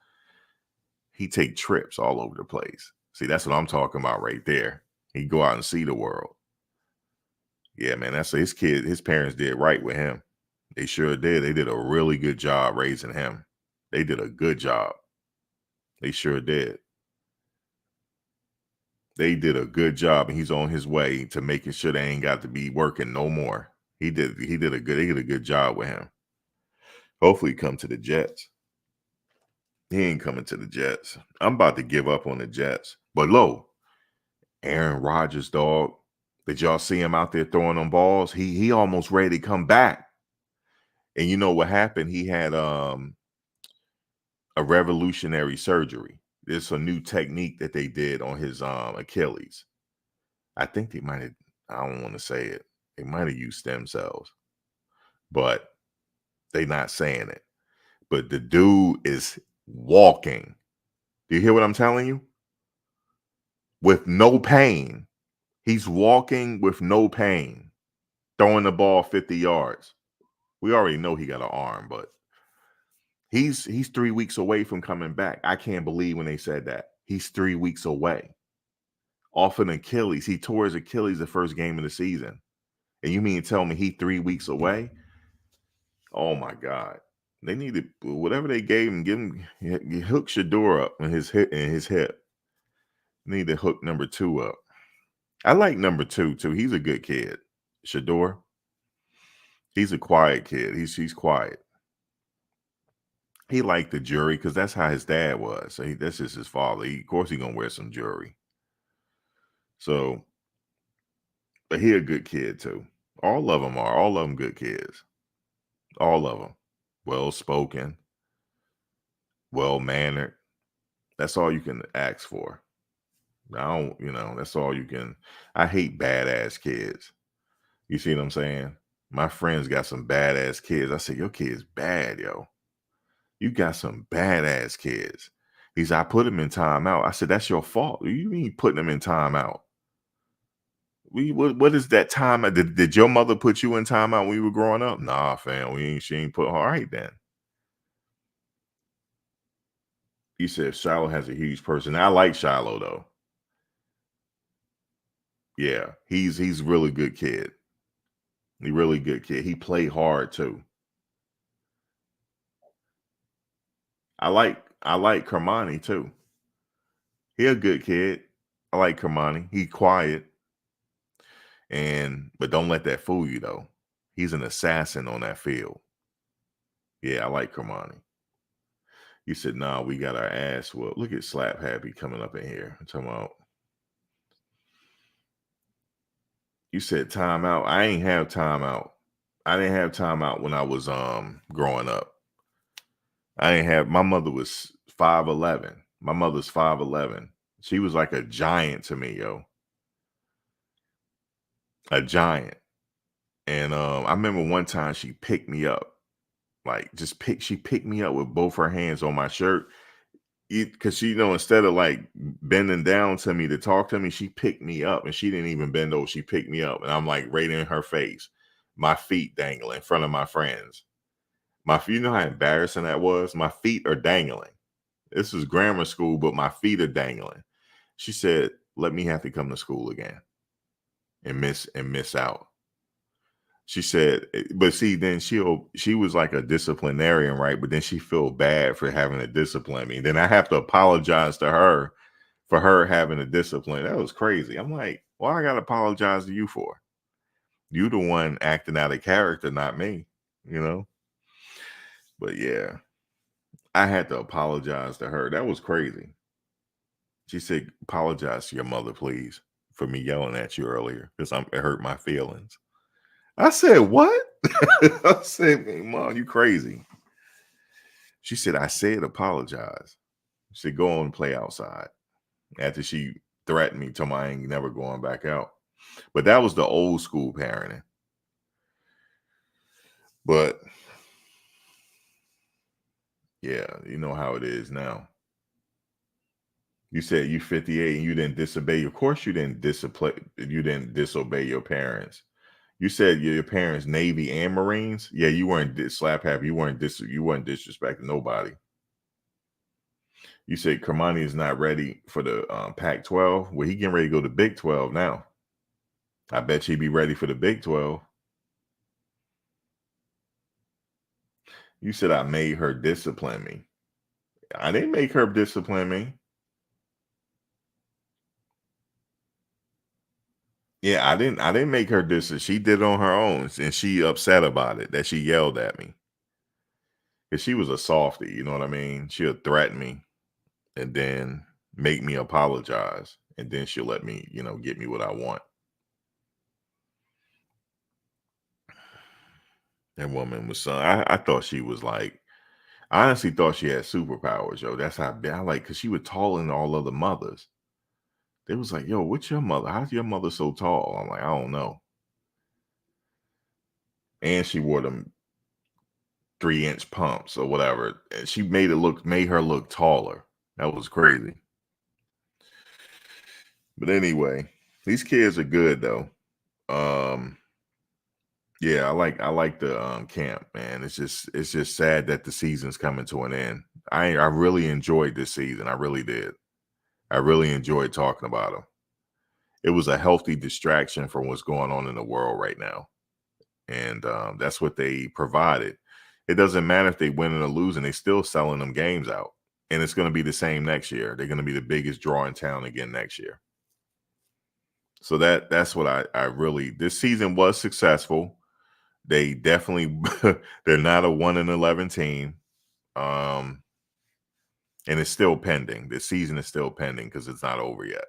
He take trips all over the place. See, that's what I'm talking about right there. He go out and see the world. Yeah, man, that's his kid. His parents did right with him. They sure did. They did a really good job raising him. They did a good job. They sure did. They did a good job, and he's on his way to making sure they ain't got to be working no they did a good job with him. Hopefully he come to the Jets. He ain't coming to the Jets. I'm about to give up on the Jets. But Aaron Rodgers, dog. Did y'all see him out there throwing them balls? He almost ready to come back. And you know what happened? He had a revolutionary surgery. There's a new technique that they did on his Achilles. I think they might have, I don't want to say it. They might have used stem cells. But they not saying it. But the dude is walking. Do you hear what I'm telling you? With no pain. He's walking with no pain, throwing the ball 50 yards. We already know he got an arm, but he's 3 weeks away from coming back. I can't believe when they said that. He's 3 weeks away. Off an Achilles. He tore his Achilles the first game of the season. And you mean to tell me he 3 weeks away? Oh my God. They need to, whatever they gave him, hook Shador up in his hip. Need to hook number 2 up. I like number 2 too. He's a good kid. Shador. He's a quiet kid. He's quiet. He liked the jewelry because that's how his dad was. So that's just his father. Of course, he's gonna wear some jewelry. So, but he a good kid too. All of them are. All of them good kids. All of them. Well spoken. Well mannered. That's all you can ask for. That's all you can. I hate badass kids. You see what I'm saying? My friends got some badass kids. I said, your kid's bad, yo. You got some badass kids. He said, I put him in timeout. I said, that's your fault. What do you mean putting him in timeout? What is that time? Did your mother put you in timeout when you were growing up? Nah, fam. She ain't put. All right, then. He said Shiloh has a huge person. I like Shiloh though. Yeah, he's really good kid. He really good kid. He played hard too. I like Kermani too. He a good kid. I like Kermani. He quiet. But don't let that fool you though. He's an assassin on that field. Yeah, I like Kermani. You said, nah, we got our ass whooped. Look at Slap Happy coming up in here. I'm talking about, you said timeout. I ain't have timeout. I didn't have timeout when I was growing up. I didn't have, my mother was 5'11". My mother's 5'11". She was like a giant to me, yo. A giant. And I remember one time she picked me up. Like she picked me up with both her hands on my shirt. Because she, instead of like bending down to me to talk to me, she picked me up, and she didn't even bend over. She picked me up, and I'm like right in her face, my feet dangling in front of my friends. You know how embarrassing that was? My feet are dangling. This is grammar school, but my feet are dangling. She said, "Let me have to come to school again and miss out." She said, but see, then she was like a disciplinarian, right? But then she feel bad for having to discipline me. Then I have to apologize to her for her having a discipline. That was crazy. I'm like, why I gotta apologize to you for? You the one acting out of character, not me, you know? But yeah, I had to apologize to her. That was crazy. She said, apologize to your mother, please, for me yelling at you earlier, because it hurt my feelings. I said, what? I said, Mom, you crazy. She said, I said apologize. She said, go on and play outside. After she threatened me, told me I ain't never going back out. But that was the old school parenting. But yeah, you know how it is now. You said you 58 and you didn't disobey. Of course you didn't disobey your parents. You said your parents Navy and Marines. Yeah, you weren't slap happy. You weren't disrespecting nobody. You said Kermani is not ready for the Pac-12. Well, he getting ready to go to Big 12 now. I bet she'd be ready for the Big 12. You said I made her discipline me. I didn't make her discipline me. Yeah, I didn't make her discipline. She did it on her own, and she upset about it that she yelled at me. Because she was a softie, you know what I mean? She'll threaten me and then make me apologize. And then she'll let me, get me what I want. That woman was I thought she was like, I honestly thought she had superpowers, yo. That's how I like, because she was taller than all other mothers. They was like, yo, what's your mother? How's your mother so tall? I'm like, I don't know. And she wore them 3-inch pumps or whatever. And she made her look taller. That was crazy. But anyway, these kids are good though. Yeah, I like the camp, man. It's just sad that the season's coming to an end. I really enjoyed this season. I really did. I really enjoyed talking about them. It was a healthy distraction from what's going on in the world right now. And that's what they provided. It doesn't matter if they win or lose, and they still selling them games out. And it's going to be the same next year. They're going to be the biggest draw in town again next year. So that's what I really, this season was successful. They definitely, they're not a 1-11 team. And it's still pending. The season is still pending because it's not over yet.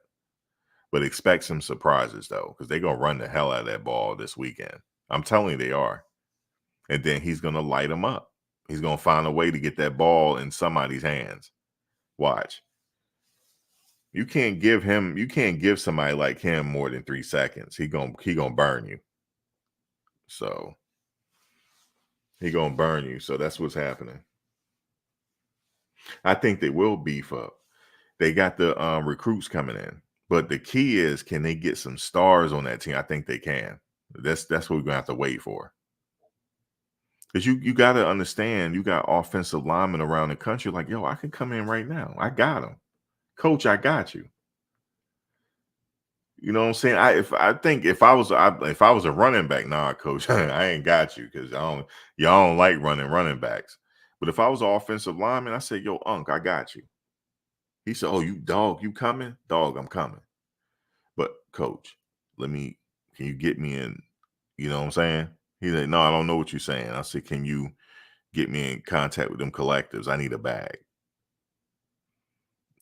But expect some surprises though, because they're going to run the hell out of that ball this weekend. I'm telling you they are. And then he's going to light them up. He's going to find a way to get that ball in somebody's hands. Watch. You can't give somebody like him more than 3 seconds. He gonna burn you. So he gonna burn you. So that's what's happening. I think they will beef up. They got the recruits coming in. But the key is, can they get some stars on that team? I think they can. That's what we're gonna have to wait for. Because you got to understand, you got offensive linemen around the country like, yo, I can come in right now. I got them. Coach, I got you. You know what I'm saying? I think if I was a running back, nah, coach, I ain't got you because y'all don't like running backs. But if I was an offensive lineman, I said, yo, Unc, I got you. He said, oh, you coming? Dog, I'm coming. But coach, can you get me in? You know what I'm saying? He's like, no, I don't know what you're saying. I said, can you get me in contact with them collectives? I need a bag.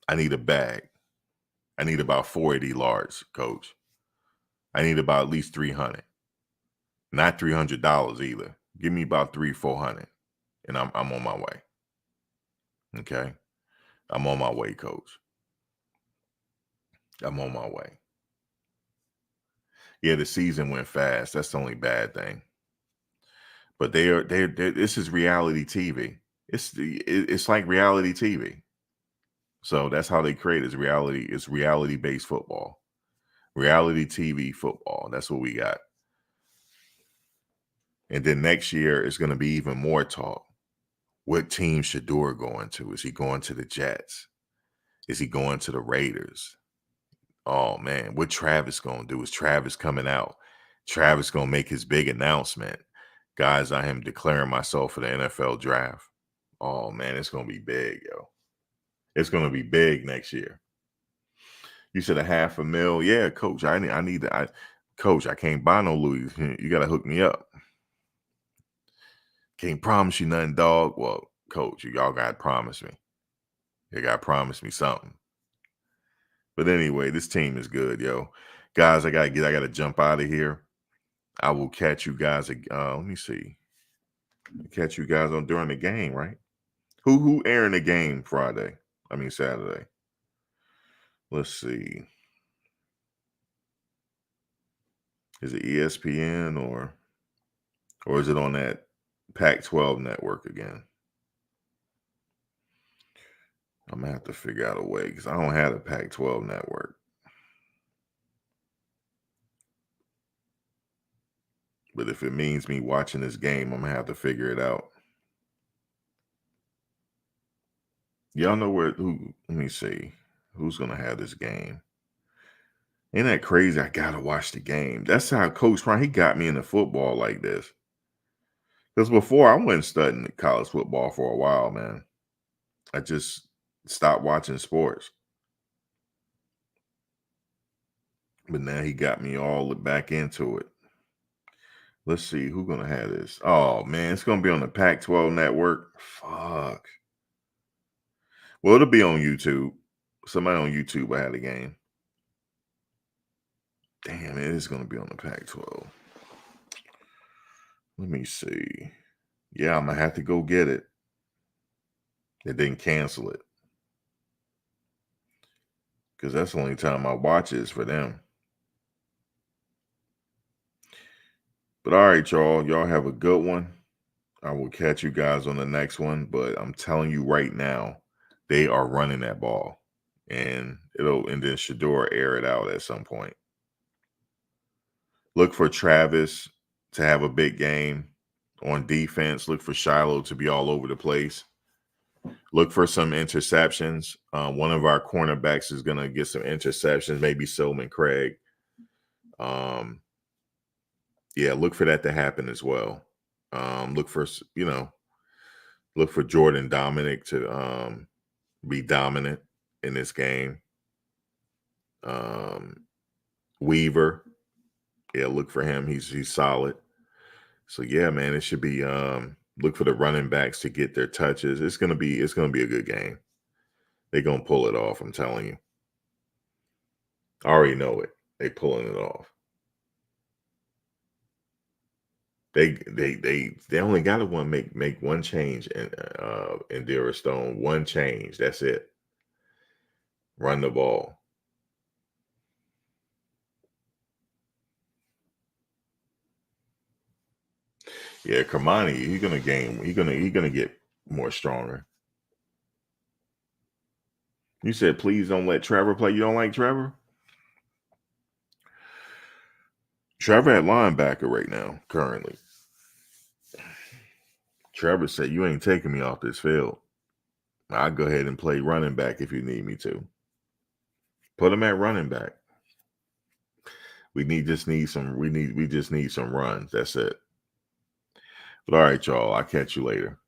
I need a bag. I need about 480 large, coach. I need about at least 300. Not $300 either. Give me about 300-400, and I'm on my way. Okay, I'm on my way, coach. I'm on my way. Yeah, the season went fast. That's the only bad thing. But they're this is reality TV. It's like reality TV. So that's how they create is reality. It's reality based football, reality TV football. That's what we got. And then next year is going to be even more talk. What team Shador going to? Is he going to the Jets? Is he going to the Raiders? Oh man, what Travis gonna do? Is Travis coming out? Travis gonna make his big announcement. Guys, I am declaring myself for the NFL draft. Oh man, it's gonna be big, yo. It's gonna be big next year. You said $500,000. Yeah, coach. I need to. Coach, I can't buy no Louis. You gotta hook me up. Can't promise you nothing, dog. Well, coach, y'all gotta promise me. You gotta promise me something. But anyway, this team is good, yo. Guys, I gotta jump out of here. I will catch you guys. Let me see. Catch you guys on during the game, right? Who airing the game Friday? I mean Saturday. Let's see. Is it ESPN or is it on that Pac-12 network again? I'm gonna have to figure out a way because I don't have a Pac-12 network. But if it means me watching this game, I'm gonna have to figure it out. Y'all know who? Let me see. Who's gonna have this game? Ain't that crazy? I gotta watch the game. That's how Coach Prime, he got me into football like this. Because before I wasn't studying college football for a while, man. I just stopped watching sports. But now he got me all back into it. Let's see who's gonna have this. Oh man, it's gonna be on the Pac-12 network. Fuck. Well, it'll be on YouTube. Somebody on YouTube will have the game. Damn, it is gonna be on the Pac-12. Let me see. Yeah, I'm gonna have to go get it. They didn't cancel it. Because that's the only time I watch it is for them. But all right, y'all. Y'all have a good one. I will catch you guys on the next one. But I'm telling you right now, they are running that ball. And then Shador air it out at some point. Look for Travis to have a big game on defense. Look for Shiloh to be all over the place. Look for some interceptions. One of our cornerbacks is going to get some interceptions, maybe Silman Craig. Yeah, look for that to happen as well. Look for Jordan Dominic to be dominant in this game. Weaver, yeah, look for him. He's solid. So yeah, man, it should be look for the running backs to get their touches. It's gonna be a good game. They're gonna pull it off, I'm telling you. I already know it. They pulling it off. They only got to make one change in Dara Stone. One change. That's it. Run the ball. Yeah, Kermani, he's gonna gain. He's gonna get more stronger. You said please don't let Trevor play. You don't like Trevor? Trevor at linebacker right now, currently. Trevor said, you ain't taking me off this field. I'll go ahead and play running back if you need me to. Put him at running back. We just need some runs. That's it. But all right, y'all. I'll catch you later.